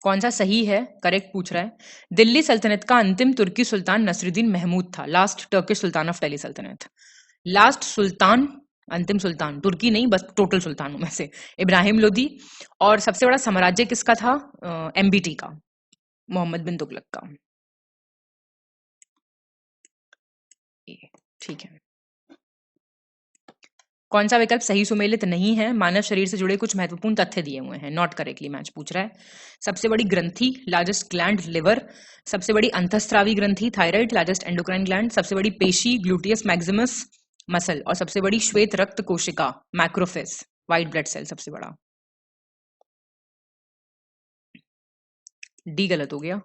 कौन सा सही है, करेक्ट पूछ रहा है। दिल्ली सल्तनत का अंतिम तुर्की सुल्तान नसरुद्दीन महमूद था, last Turkish Sultan of Delhi सल्तनत। लास्ट सुल्तान, अंतिम सुल्तान, तुर्की नहीं बस टोटल सुल्तानों में से, इब्राहिम लोदी। और सबसे बड़ा साम्राज्य किसका था? एमबीटी का, मोहम्मद बिन तुगलक का। ठीक है। कौन सा विकल्प सही सुमेलित नहीं है? मानव शरीर से जुड़े कुछ महत्वपूर्ण तथ्य दिए हुए हैं, नॉट करेक्टली मैच पूछ रहा है। सबसे बड़ी ग्रंथि, लार्जेस्ट ग्लैंड, लिवर। सबसे बड़ी अंतःस्रावी ग्रंथि, थायराइड, लार्जेस्ट एंडोक्राइन ग्लैंड। सबसे बड़ी पेशी, ग्लूटियस मैक्सिमस, मसल। और सबसे बड़ी श्वेत रक्त कोशिका, मैक्रोफेज, व्हाइट ब्लड सेल सबसे बड़ा। डी गलत हो गया,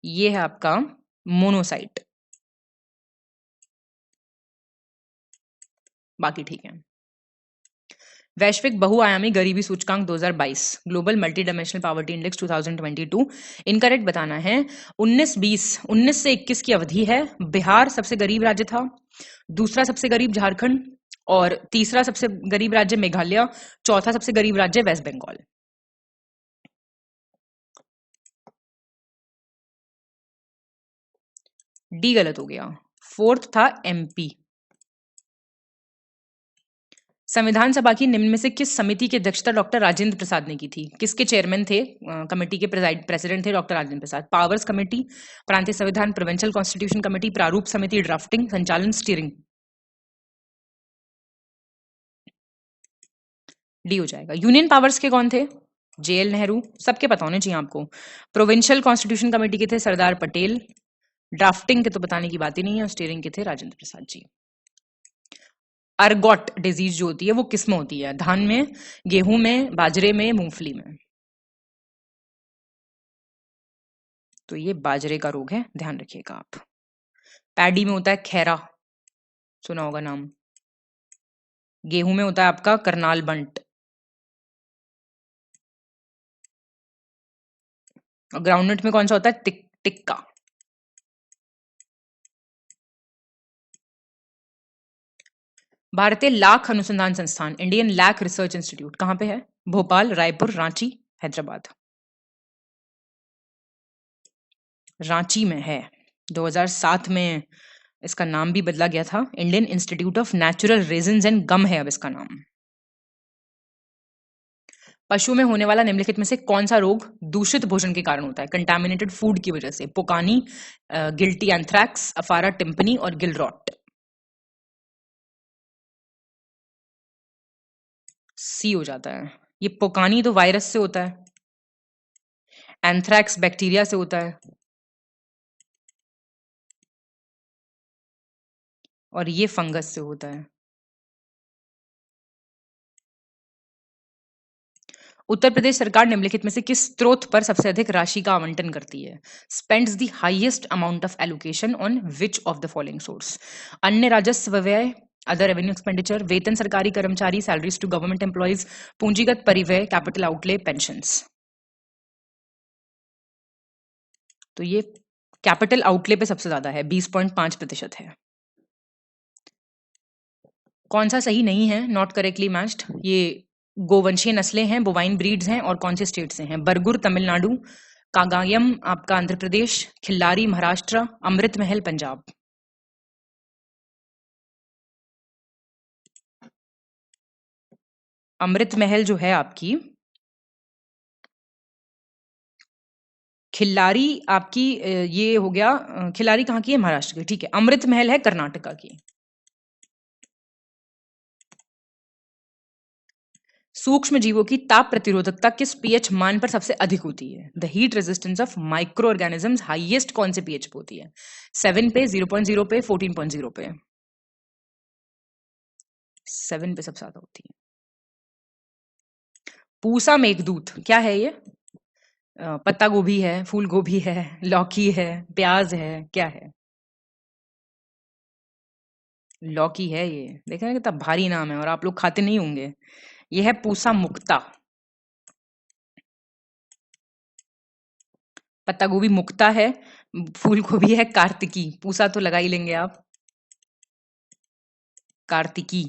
ये है आपका मोनोसाइट। बाकी ठीक है। वैश्विक बहुआयामी गरीबी सूचकांक 2022, global multi dimensional poverty index 2022, incorrect बताना है। 19 से 21 की अवधि है। बिहार सबसे गरीब राज्य था, दूसरा सबसे गरीब झारखंड, और तीसरा सबसे गरीब राज्य मेघालय, चौथा सबसे गरीब राज्य वेस्ट बंगाल। डी गलत हो गया। 4th था MP। संविधान सभा की निम्न में से किस समिति की अध्यक्षता डॉक्टर राजेंद्र प्रसाद ने की थी? किसके चेयरमैन थे? कमेटी के प्रेसिडेंट थे doctor Rajendra Prasad. Powers committee, प्रांतीय संविधान, प्रोविंशियल कॉन्स्टिट्यूशन कमेटी, प्रारूप समिति, ड्राफ्टिंग, संचालन, स्टीयरिंग। डी हो जाएगा। यूनियन पावर्स के कौन थे? JL नेहरू, सबके पता होने चाहिए आपको। प्रोविंशियल कॉन्स्टिट्यूशन कमेटी के थे सरदार पटेल। ड्राफ्टिंग के तो बताने की बात ही नहीं है। स्टीयरिंग के थे राजेंद्र प्रसाद जी। अर्गोट डिजीज जो होती है वो किस में होती है? धान में, गेहूं में, बाजरे में, मूंगफली में? तो ये बाजरे का रोग है, ध्यान रखिएगा आप। पैडी में होता है खैरा, सुना होगा नाम। गेहूं में होता है आपका करनाल बंट। और ग्राउंडनट में कौन सा होता है? टिक्का। भारतीय लाख अनुसंधान संस्थान, इंडियन लैक रिसर्च इंस्टीट्यूट कहां पे है? भोपाल, रायपुर, रांची, हैदराबाद? रांची में है। 2007 में इसका नाम भी बदला गया था, Indian institute of natural resins and gum है अब इसका नाम। पशु में होने वाला निम्नलिखित में से कौन सा रोग दूषित भोजन के कारण होता है? कंटामिनेटेड फूड की वजह से? पोकानी, गिल्टी एंथ्रैक्स, अफारा टिम्पनी और गिल रॉट? सी हो जाता है। ये पोकानी तो वायरस से होता है, एंथ्रैक्स बैक्टीरिया से होता है, और ये फंगस से होता है। उत्तर प्रदेश सरकार निम्नलिखित में से किस स्रोत पर सबसे अधिक राशि का आवंटन करती है? Spends the highest amount of allocation on which of the following source? अन्य राजस्व व्यय, अदर रेवेन्यू एक्सपेंडिचर, वेतन सरकारी कर्मचारी, सैलरीज टू गवर्नमेंट एम्प्लॉइज, पूंजीगत परिव्यय, कैपिटल आउटले, पेंशंस? तो ये कैपिटल आउटले पे सबसे ज्यादा है, 20.5% है। कौन सा सही नहीं है? Not correctly matched. ये गोवंशीय नस्लें हैं, बोवाइन ब्रीड्स हैं, और कौन से स्टेट से हैं? बरगुर तमिलनाडु, कागायम आपका आंध्र प्रदेश, खिल्लारी महाराष्ट्र, अमृत महल पंजाब? अमृत महल जो है आपकी, खिल्लारी आपकी ये हो गया, खिल्लारी कहाँ की है? महाराष्ट्र की, ठीक है। अमृत महल है कर्नाटका की। सूक्ष्म जीवों की ताप प्रतिरोधकता किस पीएच मान पर सबसे अधिक होती है? The heat resistance of micro organisms highest कौन से पीएच पे होती है? 7 पे, 0.0 पे, 14.0 पे? 7 पे सबसे ज्यादा होती है। पूसा मेघदूत क्या है ये? पत्ता गोभी है, फूल गोभी है, लौकी है, प्याज है, क्या है? लौकी है ये। देखें ना कितना भारी नाम है, और आप लोग खाते नहीं होंगे। ये है पूसा मुक्ता। पत्ता गोभी मुक्ता है, फूल गोभी है कार्तिकी। पूसा तो लगा ही लेंगे आप, कार्तिकी।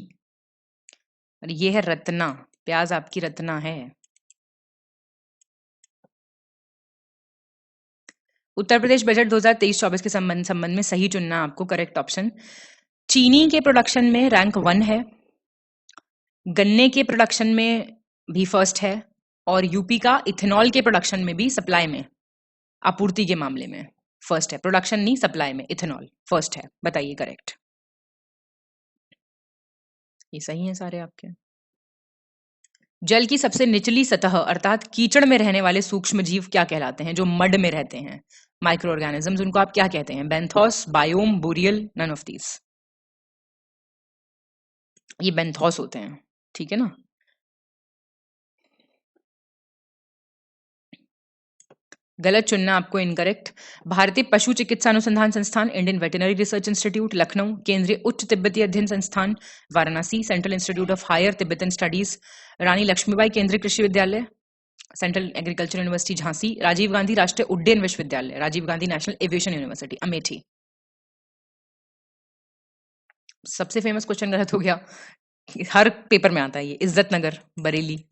और ये है रत्ना, प्याज आपकी रत्ना है। उत्तर प्रदेश बजट 2023-24 के संबंध में सही चुनना आपको, करेक्ट ऑप्शन। चीनी के प्रोडक्शन में रैंक 1 है, गन्ने के प्रोडक्शन में भी फर्स्ट है, और यूपी का इथेनॉल के प्रोडक्शन में भी, सप्लाई में, आपूर्ति के मामले में फर्स्ट है। प्रोडक्शन नहीं, सप्लाई में इथेनॉल फर्स्ट है। बताइए करेक्ट। ये सही है सारे आपके। जल की सबसे निचली सतह अर्थात कीचड़ में रहने वाले सूक्ष्म जीव क्या कहलाते हैं? जो मड में रहते हैं, माइक्रो ऑर्गेनिजम्स, उनको आप क्या कहते हैं? Benthos, biome, boreal, none of these? ये बेंथोस होते हैं, ठीक है ना। गलत चुनना आपको, इनकरेक्ट। भारतीय पशु चिकित्सा अनुसंधान संस्थान, Indian veterinary research institute Lucknow, केंद्रीय उच्च तिब्बती अध्ययन संस्थान Varanasi, central institute of higher Tibetan studies Rani Lakshmibai केंद्रीय कृषि विद्यालय, central agriculture university Jhansi, Rajiv Gandhi राष्ट्रीय उड्डयन विश्वविद्यालय, Rajiv Gandhi national aviation university Amethi. सबसे फेमस क्वेश्चन गलत हो गया, हर पेपर में आता है ये, इज्जत नगर बरेली।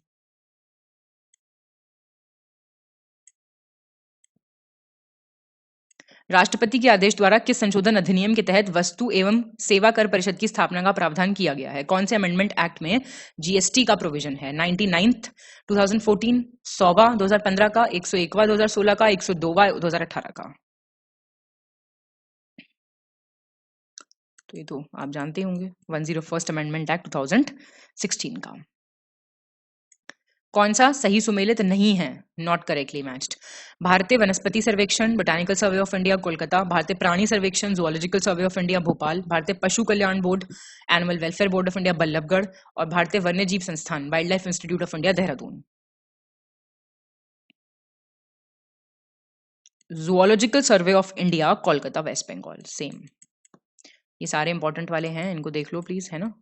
राष्ट्रपति के आदेश द्वारा किस संशोधन अधिनियम के तहत वस्तु एवं सेवा कर परिषद की स्थापना का प्रावधान किया गया है? कौन से अमेंडमेंट एक्ट में जीएसटी का प्रोविजन है? 99th 2014, 100वां 2015 का, 101वां 2016 का, 102वां 2018 का। तो ये तो आप जानते होंगे, 101st अमेंडमेंट एक्ट 2016 का। कौन सा सही सुमेलित नहीं है? Not correctly matched. भारतीय वनस्पति सर्वेक्षण, botanical survey of India Kolkata, भारतीय प्राणी सर्वेक्षण, zoological survey of India Bhopal, भारतीय पशु कल्याण बोर्ड, animal welfare board of India Ballabhgarh, और भारतीय वन्य जीव संस्थान, wildlife institute of India Dehradun. Zoological survey of India Kolkata West Bengal, same. ये सारे इंपॉर्टेंट वाले हैं, इनको देख लो प्लीज, है ना।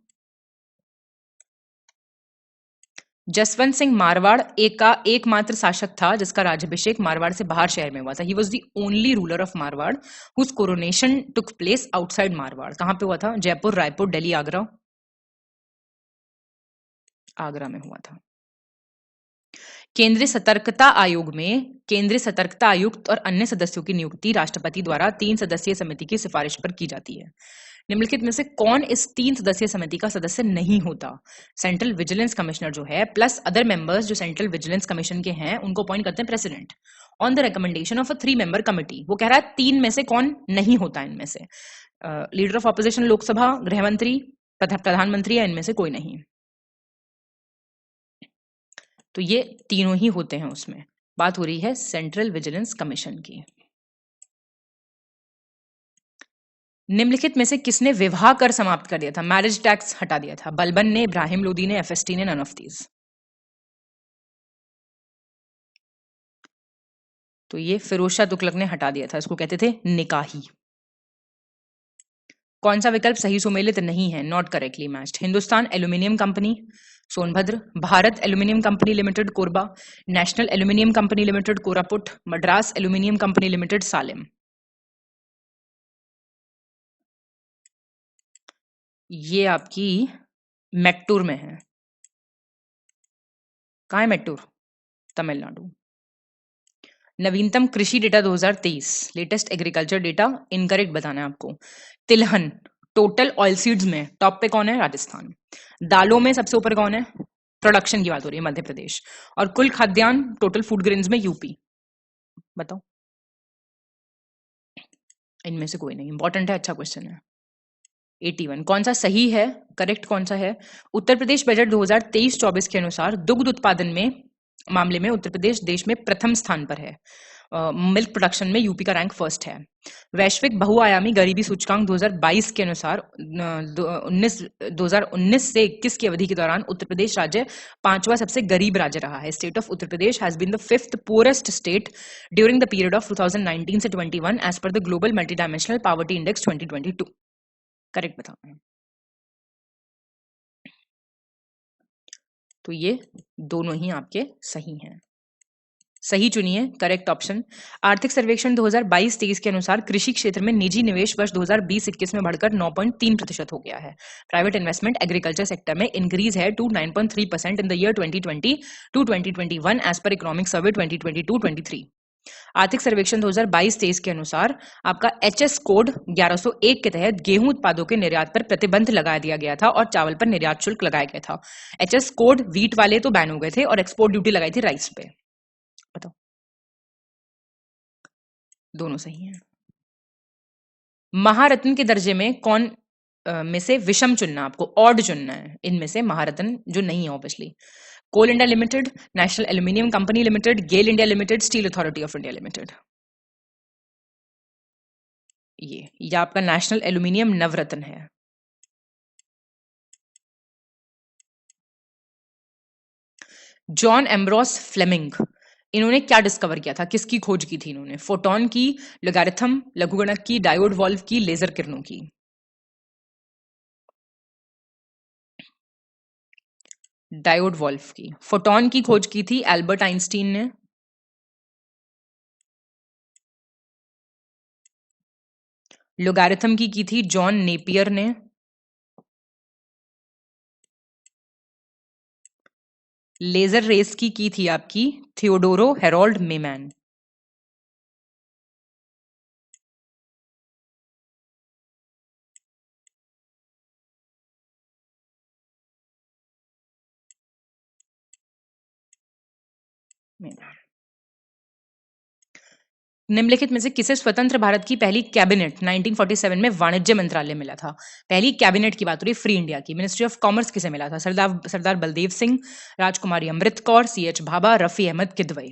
जसवंत सिंह मारवाड़ एकमात्र शासक था जिसका राज्याभिषेक मारवाड़ से बाहर शहर में हुआ था। He was the only ruler of Marwar whose coronation took place outside Marwar. कहां पे हुआ था? जयपुर, रायपुर, दिल्ली, आगरा। आगरा में हुआ था। केंद्रीय सतर्कता आयोग में केंद्रीय सतर्कता आयुक्त और अन्य सदस्यों की नियुक्ति राष्ट्रपति द्वारा 3 सदस्यीय समिति की सिफारिश पर की जाती है। निम्नलिखित में से कौन इस 3 सदस्यीय समिति का सदस्य नहीं होता? सेंट्रल विजिलेंस कमिश्नर जो है प्लस अदर मेंबर्स जो सेंट्रल विजिलेंस कमीशन के हैं उनको अपॉइंट करते हैं president on the recommendation of a 3 member committee. वो कह रहा है 3 में से कौन नहीं होता इनमें से? लीडर ऑफ ऑपोजिशन लोकसभा, गृह मंत्री, प्रधानमंत्री, या इनमें से कोई नहीं। तो ये तीनों ही होते हैं उसमें। बात हो रही है सेंट्रल विजिलेंस कमीशन की। निम्नलिखित में से किसने विवाह कर समाप्त कर दिया था? मैरिज टैक्स हटा दिया था। बलबन ने, इब्राहिम लोदी ने, एफएसटी ने, नन ऑफ दीज। तो ये फिरोज शाह तुगलक ने हटा दिया था, इसको कहते थे निकाही। कौन सा विकल्प सही सुमेलित नहीं है? Not correctly matched. Hindustan aluminium company Sonbhadra, Bharat aluminium company limited Korba, national aluminium company limited Koraput, Madras aluminium company limited Salem. ये आपकी मैट्टूर में है। कहाँ है मैट्टूर? तमिलनाडु। नवीनतम कृषि data 2023, latest agriculture data, incorrect बताना है आपको। तिलहन टोटल ऑयल सीड्स में टॉप पे कौन है? राजस्थान। दालों में सबसे ऊपर कौन है? प्रोडक्शन की बात हो रही है, मध्य प्रदेश। और कुल खाद्यान्न टोटल फूड ग्रेन्स में यूपी। बताओ, इनमें से कोई नहीं। इंपॉर्टेंट है, अच्छा क्वेश्चन है। 81 कौन सा सही है? करेक्ट कौन सा है? उत्तर प्रदेश बजट 2023-24 के अनुसार दुग्ध उत्पादन में मामले में उत्तर प्रदेश देश में प्रथम स्थान पर है। मिल्क प्रोडक्शन में यूपी का रैंक फर्स्ट है। वैश्विक बहुआयामी गरीबी सूचकांक 2022 के अनुसार 2019 से 21 की अवधि के दौरान उत्तर प्रदेश राज्य 5वां सबसे गरीब राज्य रहा है। State of Uttar Pradesh has been the 5th poorest state during the period of 2019 से 21 as per the global multi dimensional poverty index 2022। Correct बताओ। तो ये दोनों ही आपके सही हैं। सही चुनिए करेक्ट ऑप्शन। आर्थिक सर्वेक्षण 2022-23 के अनुसार कृषि क्षेत्र में निजी निवेश वर्ष 2020-21 में बढ़कर 9.3% हो गया है। प्राइवेट इन्वेस्टमेंट एग्रीकल्चर सेक्टर में इंक्रीज है to 9.3% in the year 2020 to 2021 as per economic survey 2022-23। आर्थिक सर्वेक्षण 2022-23 के अनुसार आपका एचएस कोड 1101 के तहत गेहूं उत्पादों के निर्यात पर प्रतिबंध लगा दिया गया था और चावल पर निर्यात शुल्क लगाया गया था। एचएस कोड वीट वाले तो बैन हो गए थे और एक्सपोर्ट ड्यूटी लगाई थी राइस पे। बताओ, दोनों सही हैं। महारत्न के दर्जे में कौन में से विषम चुनना, आपको ऑड चुनना है। इनमें से महारत्न जो नहीं है obviously, coal India limited, national aluminium company limited, GAIL India limited, steel authority of India limited. ये आपका नेशनल एल्यूमिनियम नवरत्न है। जॉन एम्ब्रोस फ्लेमिंग, इन्होंने क्या डिस्कवर किया था? किसकी खोज की थी इन्होंने? फोटॉन की, लोगारिथम, लघुगणक की, डायोड वॉल्व की, लेजर किरणों की। डायोड वॉल्व की। फोटॉन की खोज की थी एल्बर्ट आइंस्टीन ने। लोगारिथम की थी जॉन नेपियर ने। लेजर रेस की थी आपकी थियोडोरो हेरोल्ड मेमैन। में। निम्नलिखित में से किसे स्वतंत्र भारत की पहली कैबिनेट 1947 में वाणिज्य मंत्रालय मिला था? पहली कैबिनेट की बात हो रही है फ्री इंडिया की। मिनिस्ट्री ऑफ कॉमर्स किसे मिला था? सरदार बलदेव सिंह, राजकुमारी अमृत कौर, CH भाभा, रफी अहमद किदवई।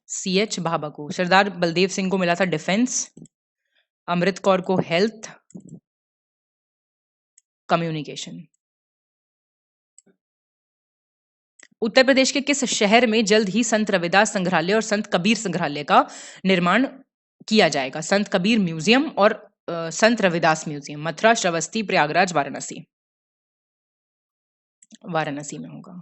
CH भाभा को। सरदार बलदेव सिंह को मिला था डिफेंस, अमृत कौर को हेल्थ, कम्युनिकेशन। उत्तर प्रदेश के किस शहर में जल्द ही संत रविदास संग्रहालय और संत कबीर संग्रहालय का निर्माण किया जाएगा? संत कबीर म्यूजियम और संत रविदास म्यूजियम। मथुरा, श्रावस्ती, प्रयागराज, वाराणसी। वाराणसी में होगा।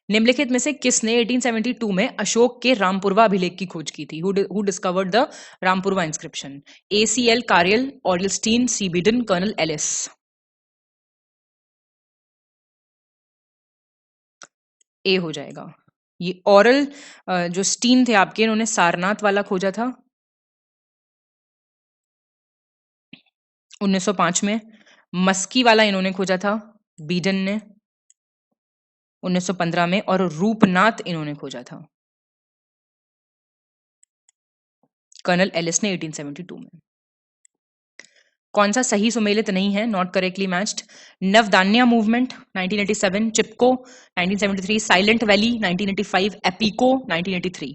निम्नलिखित में से किसने 1872 में अशोक के रामपुरवा अभिलेख की खोज की थी? Who discovered the Rampurva inscription? ACL Carlleyle, Aurel Stein, सीबीडन, कर्नल एलिस। ए हो जाएगा। ये ऑरल जो स्टीन थे आपके, इन्होंने सारनाथ वाला खोजा था 1905 में। मस्की वाला इन्होंने खोजा था बीडन ने 1915 में, और रूपनाथ इन्होंने खोजा था कर्नल एलिस ने 1872 में। कौन सा सही सुमेलित नहीं है? Not correctly matched. Navdanya movement 1987, Chipko 1973, silent valley 1985, Appiko 1983।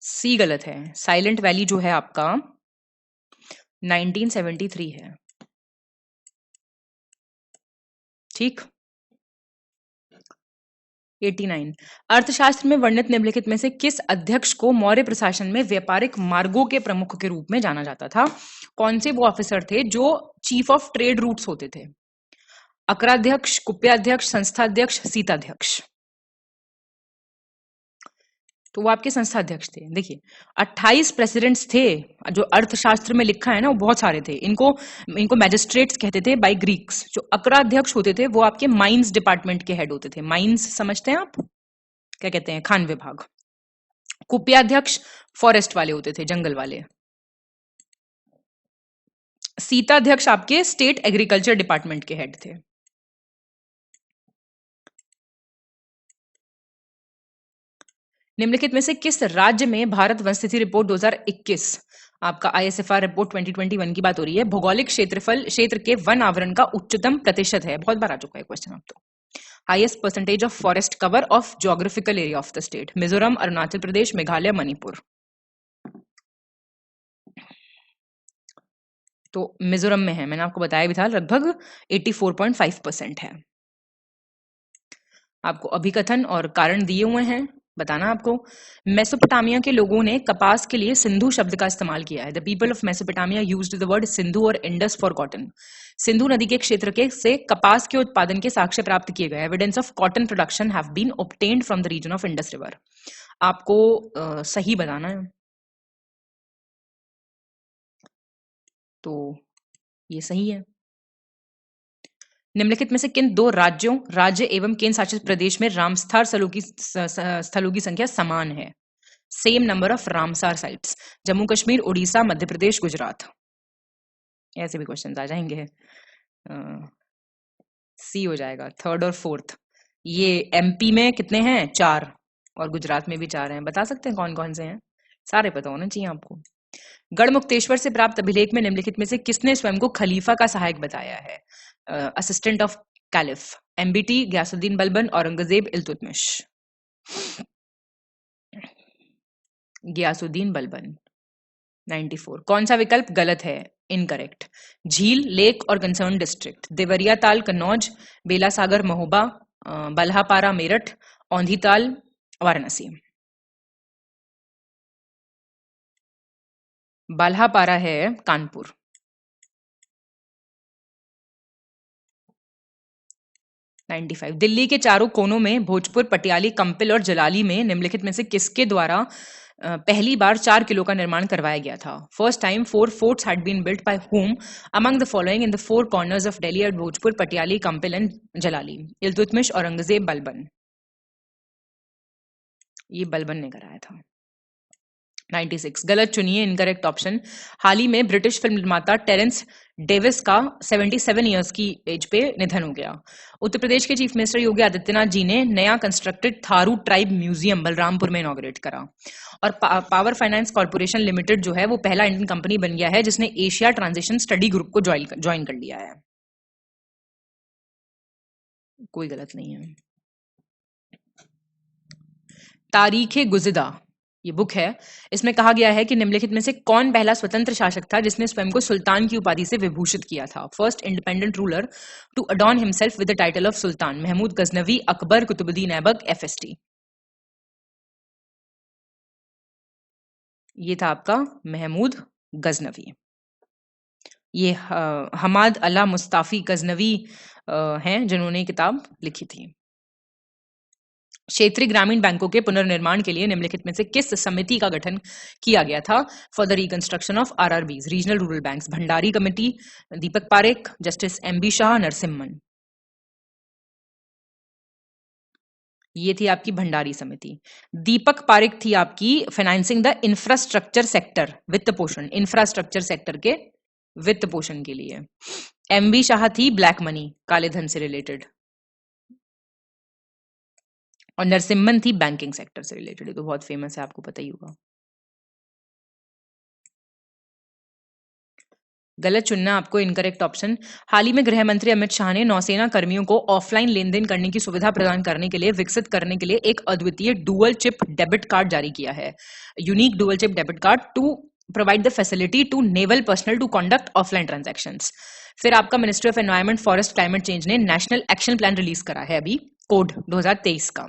C गलत है। साइलेंट वैली जो है आपका 1973 है। ठीक। 89 अर्थशास्त्र में वर्णित निम्नलिखित में से किस अध्यक्ष को मौर्य प्रशासन में व्यापारिक मार्गों के प्रमुख के रूप में जाना जाता था? कौन से वो ऑफिसर थे जो चीफ ऑफ ट्रेड रूट्स होते थे? अकराध्यक्ष, कुप्याध्यक्ष, संस्थाध्यक्ष, सीताध्यक्ष। तो वो आपके संस्थाध्यक्ष थे। देखिए 28 प्रेसिडेंट्स थे, जो अर्थशास्त्र में लिखा है ना वो बहुत सारे थे। इनको मैजिस्ट्रेट्स कहते थे बाय ग्रीक्स। जो अकराध्यक्ष होते थे वो आपके माइंस डिपार्टमेंट के हेड होते थे। माइंस समझते हैं आप, क्या कहते हैं? खान विभाग। कुप्याध्यक्ष फॉरेस्ट वाले होते थे, जंगल वाले। सीताध्यक्ष आपके स्टेट एग्रीकल्चर डिपार्टमेंट के हेड थे। निम्नलिखित में से किस राज्य में भारत वन स्थिति रिपोर्ट 2021 आपका ISFR रिपोर्ट 2021 की बात हो रही है? भौगोलिक क्षेत्र के वन आवरण का उच्चतम प्रतिशत है। बहुत बार आ चुका है क्वेश्चन अब तो। Highest percentage of forest cover of geographical area of the state? Mizoram, Arunachal Pradesh, Meghalaya, Manipur. तो मिजोरम में है, मैंने आपको बताया भी था, लगभग 84.5% है। आपको अभिकथन और कारण दिए हुए हैं, बताना आपको। मेसोपोटामिया के लोगों ने कपास के लिए सिंधु शब्द का इस्तेमाल किया है। The people of Mesopotamia used the word Sindhu और इंडस फॉर कॉटन। सिंधु नदी के क्षेत्र के से कपास के उत्पादन के साक्ष्य प्राप्त किए गए। Evidence of cotton production have been obtained from the region of Indus river. आपको सही बताना है, तो ये सही है। निम्नलिखित में से किन दो राज्य एवं केंद्र शासित प्रदेश में रामसार स्थलों की संख्या समान है? Same number of Ramsar sites? Jammu Kashmir, Orissa, Madhya Pradesh, Gujarat. ऐसे भी क्वेश्चन आ जाएंगे। सी हो जाएगा, थर्ड और फोर्थ। ये MP में कितने हैं? 4, और गुजरात में भी 4 हैं। बता सकते हैं कौन कौन से हैं? सारे पता होना चाहिए आपको। गढ़मुक्तेश्वर से प्राप्त अभिलेख में निम्नलिखित में से किसने स्वयं को खलीफा का सहायक बताया है? Assistant of caliph? MBT, Ghiyasuddin Balban, Aurangzeb, Iltutmish. Ghiyasuddin Balban 94। कौन सा विकल्प गलत है? इनकरेक्ट। झील, लेक और कंसर्न डिस्ट्रिक्ट? देवरिया ताल कन्नौज, बेला सागर महोबा, बल्हापारा मेरठ, औंधीताल वाराणसी। बाल्हापारा है कानपुर। दिल्ली के चारों कोनों में भोजपुर, पटियाली, कंपिल और जलाली में निम्नलिखित में से किसके द्वारा पहली बार 4 किलो का निर्माण करवाया गया था? First time 4 forts had been built by whom among the following in the 4 corners of Delhi at Bhojpur, Patiyali, Kampil and Jalali? Iltutmish, Aurangzeb, Balban. ये बलबन ने कराया था। 96 गलत चुनिए, इनकरेक्ट ऑप्शन। हाल ही में ब्रिटिश फिल्म निर्माता टेरेंस डेविस का 77 इयर्स की एज पे निधन हो गया। उत्तर प्रदेश के चीफ मिनिस्टर योगी आदित्यनाथ जी ने नया constructed Tharu tribe museum Balrampur में इनॉग्रेट करा। और पावर फाइनेंस कॉर्पोरेशन लिमिटेड जो है वो पहला इंडियन कंपनी बन गया है जिसने एशिया ट्रांजिशन स्टडी ग्रुप को ज्वाइन कर लिया है। कोई गलत नहीं है। तारीखे गुज़िदा ये बुक है, इसमें कहा गया है कि निम्नलिखित में से कौन पहला स्वतंत्र शासक था जिसने स्वयं को सुल्तान की उपाधि से विभूषित किया था। First independent ruler to adorn himself with the title of sultan, Mahmud Ghaznavi, Akbar, Qutubuddin Aibak, एफएसटी। ये था आपका महमूद गजनवी। ये हमाद अला मुस्ताफी गजनवी हैं जिन्होंने किताब लिखी थी। क्षेत्रीय ग्रामीण बैंकों के पुनर्निर्माण के लिए निम्नलिखित में से किस समिति का गठन किया गया था for the reconstruction of RRBs, regional rural banks? Bhandari committee, Deepak Parekh, justice MB Shah, Narasimhan. ये थी आपकी भंडारी समिति। दीपक पारेख थी आपकी फाइनेंसिंग द इंफ्रास्ट्रक्चर सेक्टर, वित्त पोषण, इंफ्रास्ट्रक्चर सेक्टर के वित्त पोषण के लिए। एमबी शाह थी ब्लैक मनी, काले धन से रिलेटेड। और नरसिम्हन थी बैंकिंग सेक्टर से रिलेटेड। ये तो बहुत फेमस है, आपको पता ही होगा। गलत चुनना आपको, इनकरेक्ट ऑप्शन। हाल ही में गृह मंत्री अमित शाह ने नौसेना कर्मियों को ऑफलाइन लेन देन करने की सुविधा प्रदान करने के लिए विकसित करने के लिए एक अद्वितीय डुअल चिप डेबिट कार्ड जारी किया है। Unique dual chip debit card to provide the facility to naval personal to conduct offline transactions. फिर आपका ministry of environment forest climate change ने नेशनल एक्शन प्लान रिलीज करा है अभी, कोड 2023 का।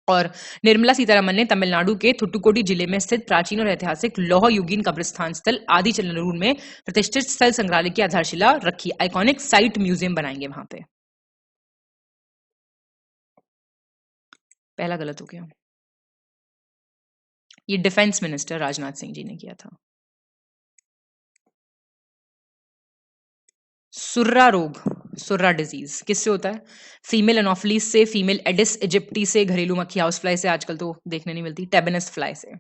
और निर्मला सीतारमन ने तमिलनाडु के थुट्टुकोडी जिले में स्थित प्राचीन और ऐतिहासिक लौह युगीन कब्रिस्तान स्थल आदि चंद्रनूर में प्रतिष्ठित स्थल संग्रहालय की आधारशिला रखी। आइकॉनिक साइट म्यूजियम बनाएंगे वहां पे। पहला गलत हो गया। ये डिफेंस मिनिस्टर राजनाथ सिंह जी ने किया था। सुर्रा रोग, सुर्रा डिजीज किससे होता है? फीमेल एनोफिलीज से, फीमेल एडिस इजिप्टी से, घरेलू मक्खी हाउस फ्लाई से, आजकल तो देखने नहीं मिलती, टेबेनस फ्लाई से।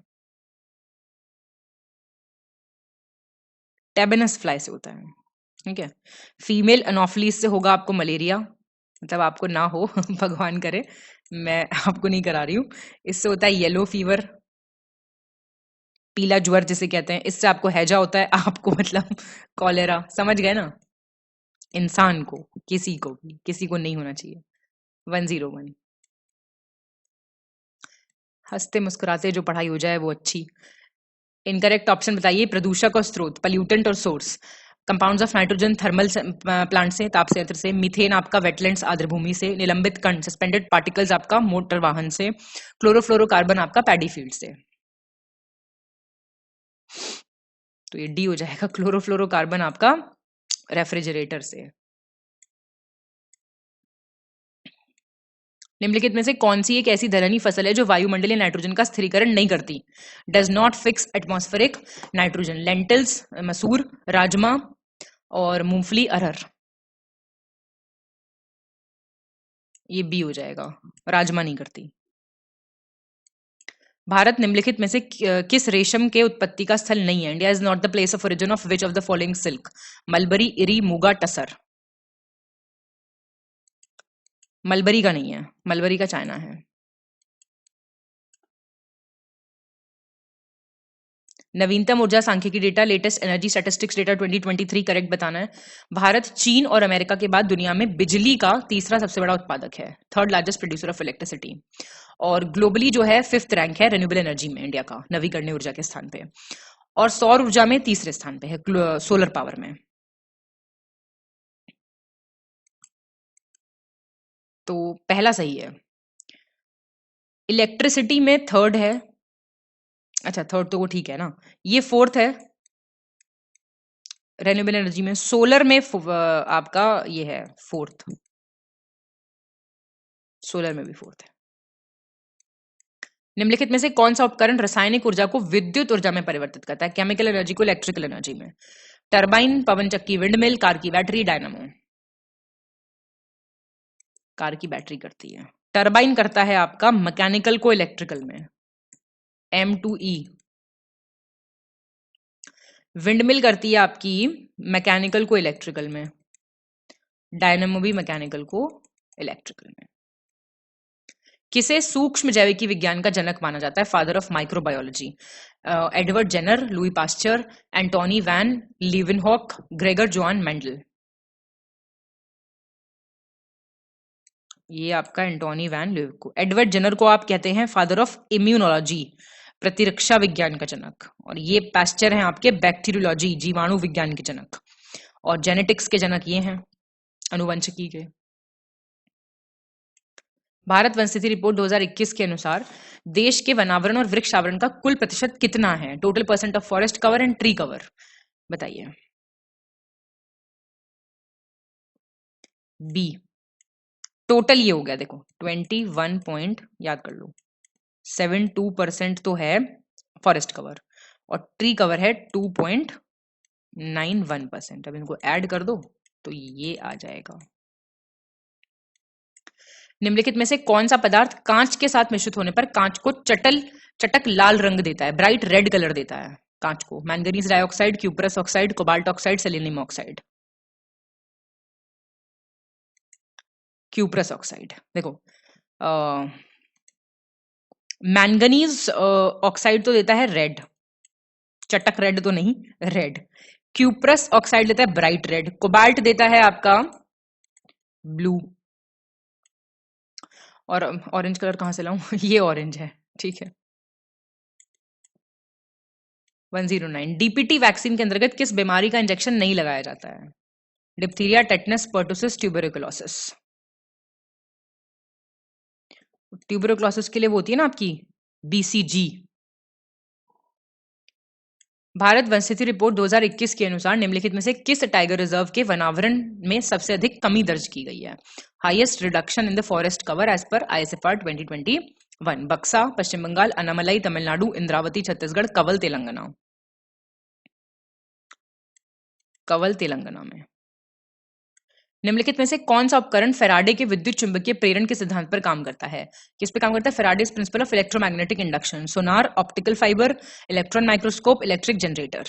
टेबेनस फ्लाई से होता है, ठीक है। फीमेल एनोफिलीज से होगा आपको मलेरिया, मतलब आपको ना हो भगवान करे, मैं आपको नहीं करा रही हूं। इससे होता है येलो फीवर, पीला ज्वर जिसे कहते हैं। इससे आपको हैजा होता है, आपको मतलब कॉलेरा, समझ गए ना? इंसान को, किसी को भी, किसी को नहीं होना चाहिए। 101। हंसते मुस्कुराते जो पढ़ाई हो जाए वो अच्छी। इनकरेक्ट ऑप्शन बताइए। प्रदूषक और स्रोत, पल्यूटेंट और source. Compounds of nitrogen thermal plant से, ताप संयंत्र से। मीथेन आपका वेटलैंड्स आर्द्रभूमि से। निलंबित कण, सस्पेंडेड पार्टिकल्स आपका मोटर वाहन से। क्लोरोफ्लोरोकार्बन आपका पैडी फील्ड से। तो ये डी हो जाएगा, क्लोरोफ्लोरोकार्बन आपका रेफ्रिजरेटर से। निम्नलिखित में से कौन सी एक ऐसी दलहनी फसल है जो वायुमंडलीय नाइट्रोजन का स्थिरीकरण नहीं करती? Does not fix atmospheric nitrogen. Lentils, मसूर, राजमा और मूंगफली, अरहर। ये बी हो जाएगा, राजमा नहीं करती। भारत निम्नलिखित में से किस रेशम के उत्पत्ति का स्थल नहीं है? India is not the place of origin of which of the following silk? Mulberry, eri, muga, tussar. Mulberry का नहीं है, मलबरी का चाइना है। नवीनतम ऊर्जा सांख्यिकी data, latest energy statistics data 2023 correct बताना है। भारत चीन और अमेरिका के बाद दुनिया में बिजली का तीसरा सबसे बड़ा उत्पादक है, third largest producer of electricity. और ग्लोबली जो है 5th रैंक है रिन्यूएबल एनर्जी में इंडिया का, नवीकरणीय ऊर्जा के स्थान पे। और सौर ऊर्जा में तीसरे स्थान पे है, सोलर पावर में। तो पहला सही है। इलेक्ट्रिसिटी में थर्ड है, अच्छा थर्ड तो वो ठीक है ना। ये फोर्थ है रेन्यूएबल एनर्जी में। सोलर में आपका ये है फोर्थ, सोलर में भी फोर्थ है। निम्नलिखित में से कौन सा उपकरण रासायनिक ऊर्जा को विद्युत ऊर्जा में परिवर्तित करता है? केमिकल एनर्जी को इलेक्ट्रिकल एनर्जी में। टरबाइन, पवन चक्की, विंडमिल, कार की बैटरी, डायनामो। कार की बैटरी करती है। टरबाइन करता है आपका मैकेनिकल को इलेक्ट्रिकल में, M2E। विंडमिल करती है आपकी मैकेनिकल को इलेक्ट्रिकल में, डायनेमो भी मैकेनिकल को इलेक्ट्रिकल में। किसे सूक्ष्म जैविकी विज्ञान का जनक माना जाता है? Father of microbiology. Edward Jenner, Louis Pasteur, Antonie van Leeuwenhoek, Gregor Johann Mendel. ये आपका Antonie van Leeuwenhoek. Edward Jenner को आप कहते हैं फादर ऑफ इम्यूनोलॉजी, प्रतिरक्षा विज्ञान का जनक। और ये पास्चर हैं आपके बैक्टीरियोलॉजी, जीवाणु विज्ञान के जनक। और जेनेटिक्स के जनक ये हैं, अनुवंशिकी के। भारत वन स्थिति रिपोर्ट 2021 के अनुसार देश के वनावरण और वृक्ष आवरण का कुल प्रतिशत कितना है? Total percent of forest cover and tree cover, बताइए। बी, टोटल ये हो गया, देखो 21 पॉइंट याद कर लो, 72% तो है फॉरेस्ट कवर और ट्री कवर है 2.91%। अब इनको ऐड कर दो तो ये आ जाएगा। निम्नलिखित में से कौन सा पदार्थ कांच के साथ मिश्रित होने पर कांच को चटक लाल रंग देता है, ब्राइट रेड कलर देता है कांच को? Manganese dioxide, cuprous oxide, cobalt oxide, selenium oxide. Cuprous oxide. देखो मैंगनीज ऑक्साइड तो देता है रेड, चटक रेड तो नहीं, रेड। क्यूप्रस ऑक्साइड देता है ब्राइट रेड। कोबाल्ट देता है आपका ब्लू। और ऑरेंज कलर कहां से लाऊं? ये ऑरेंज है, ठीक है। 109, डीपीटी वैक्सीन के अंतर्गत किस बीमारी का इंजेक्शन नहीं लगाया जाता है? Diphtheria, tetanus, pertussis, tuberculosis. Tuberculosis के लिए वो होती है ना आपकी बीसीजी। भारत वन स्थिति रिपोर्ट 2021 के अनुसार निम्नलिखित में से किस टाइगर रिजर्व के वनावरण में सबसे अधिक कमी दर्ज की गई है? Highest reduction in the forest cover as per ISFR 2021। बक्सा, पश्चिम बंगाल, अनामलाई तमिलनाडु, इंद्रावती छत्तीसगढ़, कवल तेलंगाना। कवल तेलंगाना में। निम्नलिखित में से कौन सा उपकरण फैराडे के विद्युत चुंबकीय प्रेरण के सिद्धांत पर काम करता है? किस पे काम करता है? Faraday's principle of electromagnetic induction. Sonar, optical fibre, electron microscope, electric generator.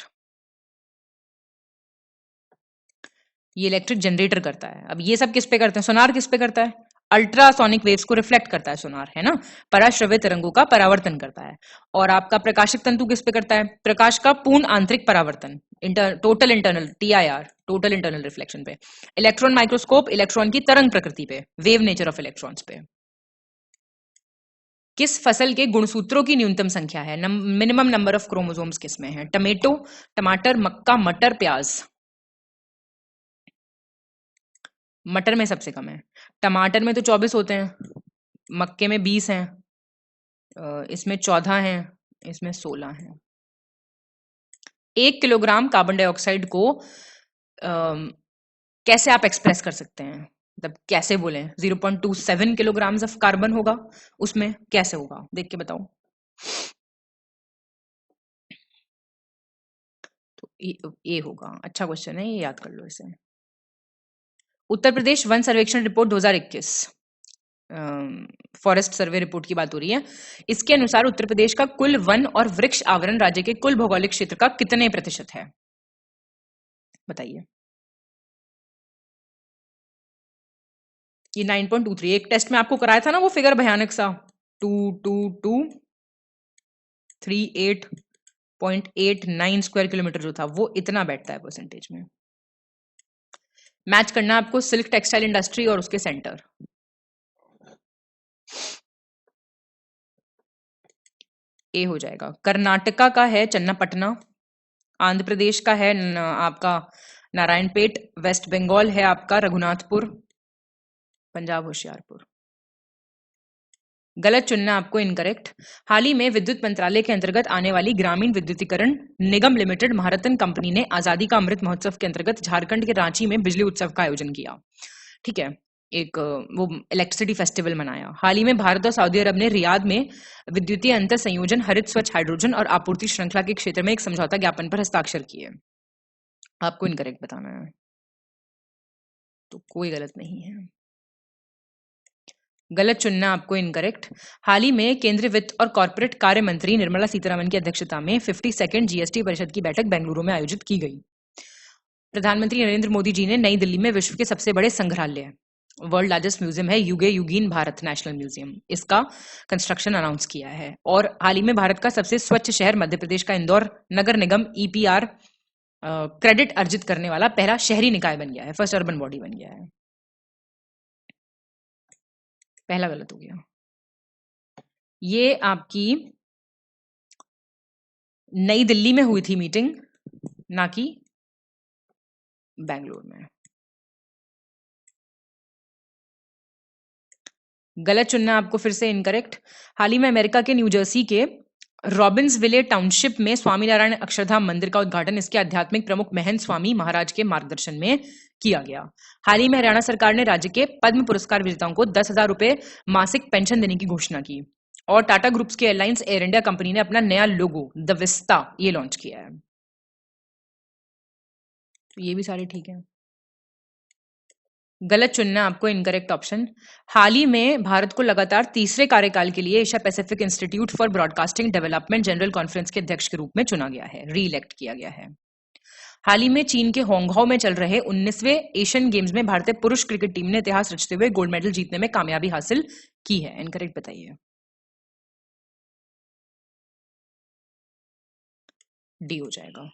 ये इलेक्ट्रिक जनरेटर करता है। अब ये सब किस पे करते हैं? सोनार किस पे करता है? अल्ट्रासोनिक वेव्स को रिफ्लेक्ट करता है सोनार, है ना। पराश्रव्य तरंगों का परावर्तन करता है। और आपका प्रकाशिक तंतु किस पे करता है? प्रकाश का पूर्ण आंतरिक परावर्तन, total internal, TIR, total internal reflection पे। इलेक्ट्रॉन माइक्रोस्कोप इलेक्ट्रॉन की तरंग प्रकृति पे, वेव नेचर ऑफ इलेक्ट्रॉन्स पे। किस फसल के गुणसूत्रों की न्यूनतम संख्या है? मिनिमम नंबर ऑफ क्रोमोसोम्स किस में है? टमेटो, टमाटर, मक्का, मटर, प्याज। मटर में सबसे कम है। टमाटर में तो 24 होते हैं, मक्के में 20 हैं, इसमें 14 हैं, इसमें 16 हैं। 1 किलोग्राम कार्बन डाइऑक्साइड को कैसे आप एक्सप्रेस कर सकते हैं? मतलब कैसे बोले? 0.27 किलोग्राम ऑफ कार्बन होगा उसमें, कैसे होगा देख के बताओ। तो ये होगा। अच्छा क्वेश्चन है, ये याद कर लो इसे। उत्तर प्रदेश वन सर्वेक्षण रिपोर्ट 2021, फॉरेस्ट सर्वे रिपोर्ट की बात हो रही है। इसके अनुसार उत्तर प्रदेश का कुल वन और वृक्ष आवरण राज्य के कुल भौगोलिक क्षेत्र का कितने प्रतिशत है? बताइए। ये 9.23। एक टेस्ट में आपको कराया था ना वो फिगर भयानक सा, 22238.89 स्क्वायर किलोमीटर जो था, वो इतना बैठता है परसेंटेज में। मैच करना आपको सिल्क टेक्सटाइल इंडस्ट्री और उसके सेंटर। ए हो जाएगा। कर्नाटका का है चन्नापटना, आंध्र प्रदेश का है आपका नारायणपेट, वेस्ट बंगाल है आपका रघुनाथपुर, पंजाब होशियारपुर। गलत चुनना आपको, इनकरेक्ट। हाल ही में विद्युत मंत्रालय के अंतर्गत आने वाली ग्रामीण विद्युतीकरण निगम लिमिटेड महारत्न कंपनी ने आजादी का अमृत महोत्सव के अंतर्गत झारखंड के रांची में बिजली उत्सव का आयोजन किया। ठीक है, एक वो इलेक्ट्रिसिटी फेस्टिवल मनाया। हाल ही में भारत और सऊदी अरब ने रियाद में विद्युतीय अंतर संयोजन, हरित स्वच्छ हाइड्रोजन और आपूर्ति श्रृंखला के क्षेत्र में एक समझौता ज्ञापन पर हस्ताक्षर किए। आपको इनकरेक्ट बताना है, तो कोई गलत नहीं है। गलत चुनना आपको इनकरेक्ट। हाल ही में केंद्रीय वित्त और कॉर्पोरेट कार्य मंत्री निर्मला सीतारमण की अध्यक्षता में 52nd जीएसटी परिषद की बैठक बेंगलुरु में आयोजित की गई। प्रधानमंत्री नरेंद्र मोदी जी ने नई दिल्ली में विश्व के सबसे बड़े संग्रहालय वर्ल्ड लार्जेस्ट म्यूजियम है युगे युगीन भारत नेशनल म्यूजियम, इसका कंस्ट्रक्शन अनाउंस किया है। और हाल ही में भारत का सबसे स्वच्छ शहर मध्य प्रदेश का इंदौर नगर निगम ईपीआर क्रेडिट अर्जित करने वाला पहला शहरी निकाय बन गया है, फर्स्ट अर्बन बॉडी बन गया है। पहला गलत हो गया। ये आपकी नई दिल्ली में हुई थी मीटिंग, ना कि बेंगलुरु में। गलत चुनना आपको फिर से इनकरेक्ट। हाल ही में अमेरिका के न्यू जर्सी के रॉबिन्सविले टाउनशिप में स्वामीनारायण अक्षरधाम मंदिर का उद्घाटन इसके आध्यात्मिक प्रमुख महंत स्वामी महाराज के मार्गदर्शन में किया गया। हाल ही में हरियाणा सरकार ने राज्य के पद्म पुरस्कार विजेताओं को 10,000 रुपए मासिक पेंशन देने की घोषणा की। और टाटा ग्रुप्स के एयरलाइंस एयर इंडिया कंपनी ने अपना नया लोगो द विस्ता ये लॉन्च किया है। तो ये भी सारे ठीक है। गलत चुनना आपको इनकरेक्ट ऑप्शन। हाल ही में भारत को लगातार तीसरे कार्यकाल के लिए Asia Pacific institute for broadcasting development general conference के अध्यक्ष के रूप में चुना गया है, री इलेक्ट किया गया है। हाल ही में चीन के होंगहाओ में चल रहे 19वें एशियन गेम्स में भारतीय पुरुष क्रिकेट टीम ने इतिहास रचते हुए गोल्ड मेडल जीतने में कामयाबी हासिल की है। इनकरेक्ट बताइए। डी हो जाएगा।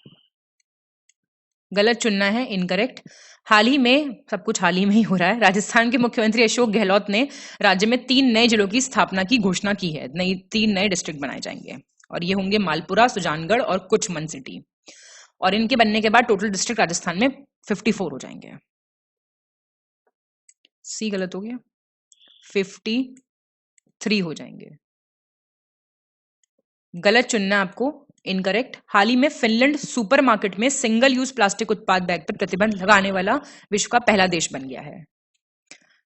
गलत चुनना है इनकरेक्ट। हाल ही में, सब कुछ हाल ही में ही हो रहा है, राजस्थान के मुख्यमंत्री अशोक गहलोत ने राज्य में 3 नए जिलों की स्थापना की घोषणा की है। 3 नए डिस्ट्रिक्ट बनाए जाएंगे और ये होंगे मालपुरा, सुजानगढ़ और कुचमन सिटी। और इनके बनने के बाद टोटल डिस्ट्रिक्ट राजस्थान में 54 हो जाएंगे। सी गलत हो गया, 53 हो जाएंगे। गलत चुनना आपको इनकरेक्ट। हाल ही में फिनलैंड सुपरमार्केट में सिंगल यूज प्लास्टिक उत्पाद बैग पर प्रतिबंध लगाने वाला विश्व का पहला देश बन गया है।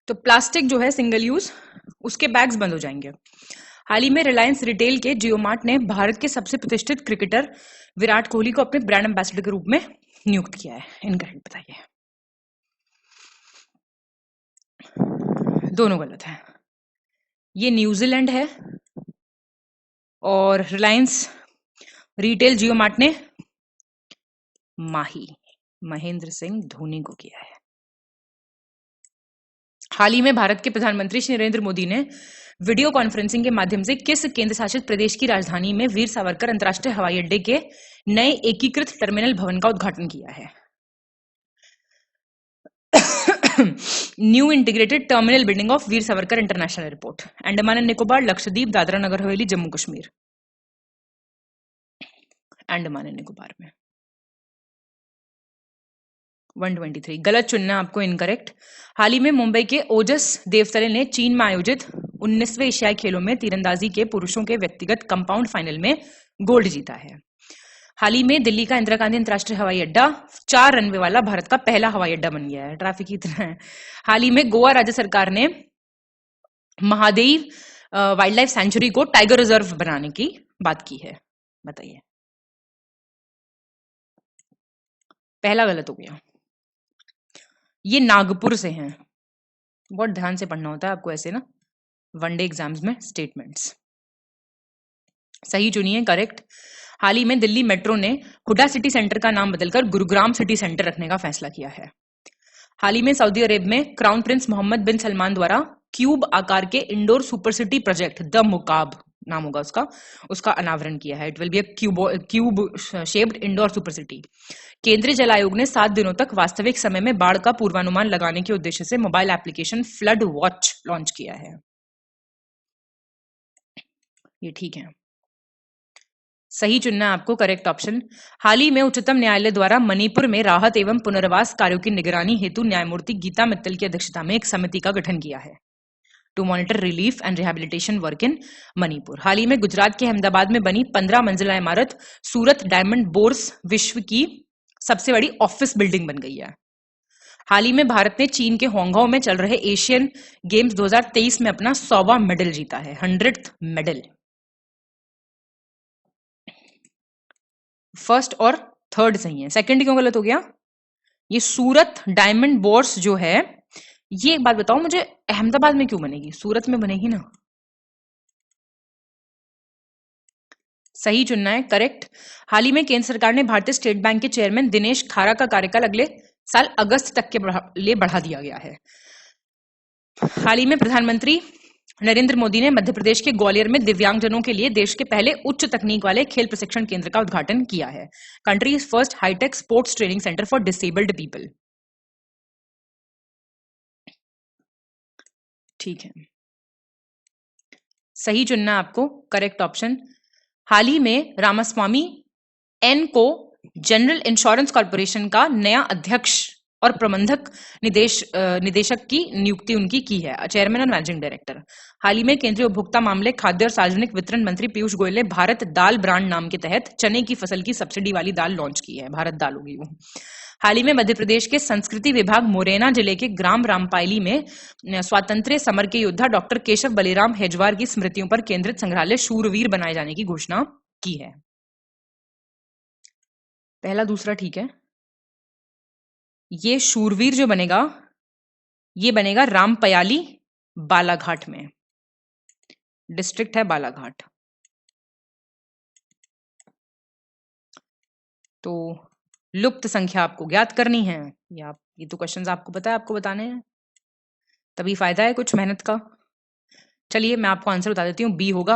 तो प्लास्टिक जो है सिंगल यूज, उसके बैग्स बंद हो जाएंगे। हाल ही में रिलायंस रिटेल के जियोमार्ट ने भारत के सबसे प्रतिष्ठित क्रिकेटर विराट कोहली को अपने ब्रांड एम्बेसडर के रूप में नियुक्त किया है। इनकरेक्ट बताइए। दोनों गलत है। ये न्यूजीलैंड है और रिलायंस रिटेल जियोमार्ट ने महेंद्र सिंह धोनी को किया है। हाल ही में भारत के प्रधानमंत्री श्री नरेंद्र मोदी ने वीडियो कॉन्फ्रेंसिंग के माध्यम से किस केंद्र शासित प्रदेश की राजधानी में वीर सावरकर अंतर्राष्ट्रीय हवाई अड्डे के नए एकीकृत टर्मिनल भवन का उद्घाटन किया है? New integrated terminal building of Veer Savarkar international airport, Andaman and Nicobar, Lakshadweep, Dadra Nagar Haveli, Jammu Kashmir. Andaman and Nicobar में। 123। गलत चुनना आपको इनकरेक्ट। हाल ही में मुंबई के ओजस देवतले ने चीन में आयोजित 19वें एशियाई खेलों में तीरंदाजी के पुरुषों के व्यक्तिगत कंपाउंड फाइनल में गोल्ड जीता है। हाल ही में दिल्ली का इंदिरा गांधी अंतर्राष्ट्रीय हवाई अड्डा 4 रनवे वाला भारत का पहला हवाई अड्डा बन गया है। ट्रैफिक इतना है। हाल ही में गोवा राज्य सरकार ने महादेव वाइल्ड लाइफ सेंचुरी को टाइगर रिजर्व बनाने की बात की है। बताइए। पहला गलत हो गया। ये नागपुर से हैं। बहुत ध्यान से पढ़ना होता है आपको ऐसे ना वनडे एग्जाम्स में स्टेटमेंट्स। सही चुनिए करेक्ट। हाल ही में दिल्ली मेट्रो ने हुडा सिटी सेंटर का नाम बदलकर गुरुग्राम सिटी सेंटर रखने का फैसला किया है। हाल ही में सऊदी अरब में crown prince Mohammed bin Salman द्वारा क्यूब आकार के indoor super city project the Mukaab नाम होगा उसका अनावरण किया है। It will be cube shaped indoor super city. केंद्रीय जल आयोग ने 7 दिनों तक वास्तविक समय में बाढ़ का पूर्वानुमान लगाने के उद्देश्य से mobile application flood watch launch किया है। ये ठीक है। सही चुनना आपको करेक्ट ऑप्शन। हाल ही में उच्चतम न्यायालय द्वारा मणिपुर में राहत एवं पुनर्वास कार्यों की निगरानी हेतु न्यायमूर्ति गीता मित्तल की अध्यक्षता में एक समिति का गठन किया है to monitor relief and rehabilitation work in Manipur. हाल ही में गुजरात के अहमदाबाद में बनी 15 मंजिला इमारत सूरत डायमंड बोर्स विश्व की सबसे बड़ी ऑफिस बिल्डिंग बन गई है। हाल ही में भारत ने चीन के होंगहाओ में चल रहे एशियन गेम्स 2023 में अपना 100वां मेडल जीता है, 100th मेडल। फर्स्ट और थर्ड सही है, सेकंड क्यों गलत हो गया? ये सूरत डायमंड बोर्स जो है ये एक बात बताओ मुझे, अहमदाबाद में क्यों बनेगी, सूरत में बनेगी ना। सही चुनना है, करेक्ट। हाल ही में केंद्र सरकार ने भारतीय स्टेट बैंक के चेयरमैन दिनेश खारा का कार्यकाल अगले साल अगस्त तक के लिए बढ़ा दिया गया है। हाल ही में प्रधानमंत्री नरेंद्र मोदी ने मध्य प्रदेश के ग्वालियर में दिव्यांगजनों के लिए देश के पहले उच्च तकनीक वाले खेल प्रशिक्षण केंद्र का उद्घाटन किया है। Country's first hi-tech sports training centre for disabled people. ठीक है, सही चुनना आपको, करेक्ट ऑप्शन। हाल ही में रामास्वामी एन को जनरल इंश्योरेंस कॉर्पोरेशन का नया अध्यक्ष और प्रबंधक निदेशक की नियुक्ति उनकी की है, चेयरमैन और मैनेजिंग डायरेक्टर। हाल ही में केंद्रीय उपभोक्ता मामले, खाद्य और सार्वजनिक वितरण मंत्री पीयूष गोयल ने भारत दाल ब्रांड नाम के तहत चने की फसल की सब्सिडी वाली दाल लॉन्च की है, भारत दाल होगी वो। हाल ही में मध्य प्रदेश के संस्कृति विभाग मुरैना जिले के ग्राम रामपायली में स्वातंत्र्य समर के योद्धा डॉक्टर केशव बलिराम हेजवार की स्मृतियों पर केंद्रित संग्रहालय शूरवीर बनाए जाने की घोषणा की है। पहला दूसरा ठीक है। ये शूरवीर जो बनेगा, ये बनेगा रामपयाली, बालाघाट में, डिस्ट्रिक्ट है बालाघाट। तो लुप्त संख्या आपको ज्ञात करनी है, ये तो क्वेश्चंस आपको पता है, आपको बताने हैं, तभी फायदा है कुछ मेहनत का। चलिए मैं आपको आंसर बता देती हूँ, बी होगा।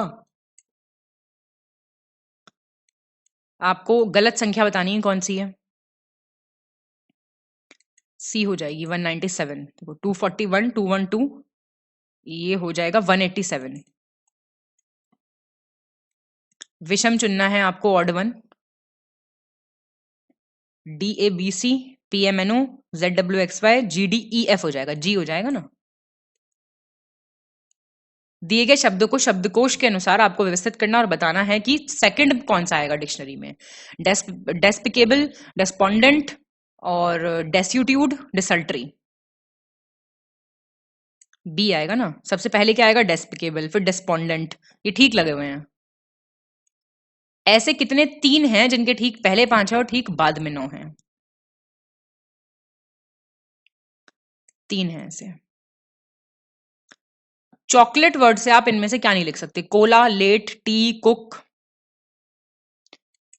आपको गलत संख्या बतानी है, कौन सी है। सी हो जाएगी 197, 241, 212, ये हो जाएगा 187। विषम चुनना है आपको, odd one. DABC PMNO ZWXY GDEF हो जाएगा, जी हो जाएगा ना। दिए गए शब्दों को शब्दकोश के अनुसार आपको व्यवस्थित करना और बताना है कि सेकंड कौन सा आएगा डिक्शनरी में। डेस्पिकेबल, डेस्पोंडेंट और डेस्यूट्यूड, डिसल्ट्री। बी आएगा ना। सबसे पहले क्या आएगा, डेस्पिकेबल, फिर डेस्पोंडेंट, ये ठीक लगे हुए हैं। ऐसे कितने 3 हैं जिनके ठीक पहले 5 है और ठीक बाद में 9 है। 3 है ऐसे। चॉकलेट वर्ड से आप इनमें से क्या नहीं लिख सकते, cola, late, tea, cook.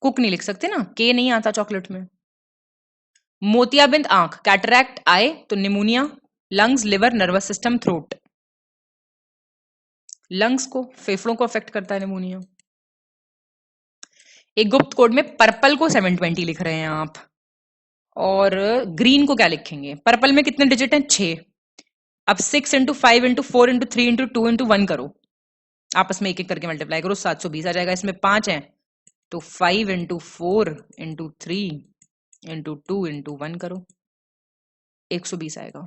Cook नहीं लिख सकते ना, के नहीं आता चॉकलेट में। मोतियाबिंद आंख, कैटरैक्ट आई तो pneumonia, lungs, liver, nervous system, throat. Lungs को, फेफड़ों को अफेक्ट करता है निमोनिया। एक गुप्त कोड में पर्पल को 720 लिख रहे हैं आप, और ग्रीन को क्या लिखेंगे। पर्पल में कितने डिजिट हैं, 6। अब 6 into 5 into 4 into 3 into 2 into 1 करो, आपस में एक एक करके मल्टीप्लाई करो, 720 आ जाएगा। इसमें 5 है तो 5 इंटू 4 इंटू 3 इंटू 2 इंटू 1 करो, 120 आएगा।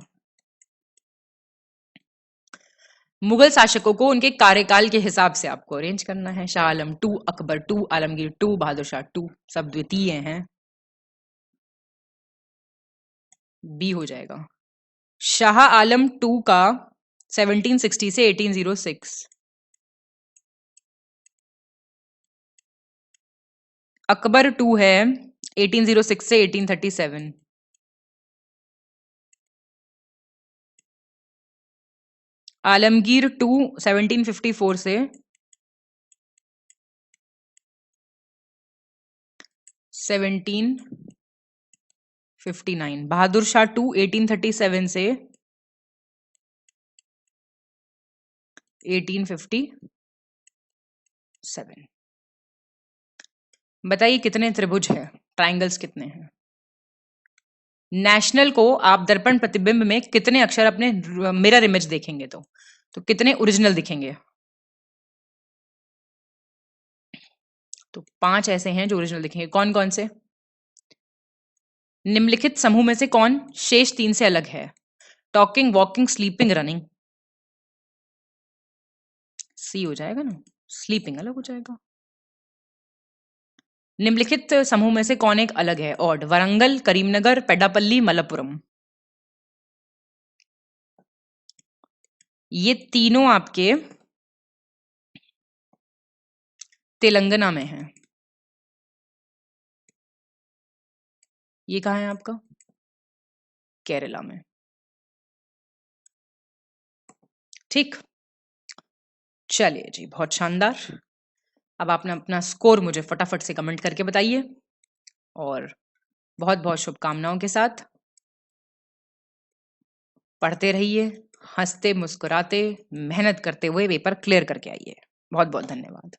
मुगल शासकों को उनके कार्यकाल के हिसाब से आपको अरेंज करना है। शाह आलम 2, अकबर 2, आलमगीर 2, बहादुर शाह 2, सब द्वितीय हैं। बी हो जाएगा। शाह आलम 2 का 1760 से 1806, अकबर 2 है 1806 से 1837, आलमगीर 2 1754 से 1759, बहादुर शाह 2 1837 से 1857। बताइए कितने त्रिभुज है, ट्रायंगल्स कितने हैं। नेशनल को आप दर्पण प्रतिबिंब में कितने अक्षर अपने मिरर इमेज देखेंगे तो कितने ओरिजिनल दिखेंगे। तो 5 ऐसे हैं जो ओरिजिनल दिखेंगे। कौन कौन से। निम्नलिखित समूह में से कौन शेष 3 से अलग है। Talking, walking, sleeping, running. C हो जाएगा ना, स्लीपिंग अलग हो जाएगा। निम्नलिखित समूह में से कौन एक अलग है, ऑड। वरंगल, करीमनगर, पेड्डापल्ली, मलप्पुरम। ये तीनों आपके तेलंगाना में है। ये कहाँ है आपका, केरला में। ठीक, चलिए जी, बहुत शानदार। अब आपने अपना स्कोर मुझे फटाफट से कमेंट करके बताइए और बहुत बहुत शुभकामनाओं के साथ पढ़ते रहिए, हंसते मुस्कुराते मेहनत करते हुए पेपर क्लियर करके आइए। बहुत बहुत धन्यवाद।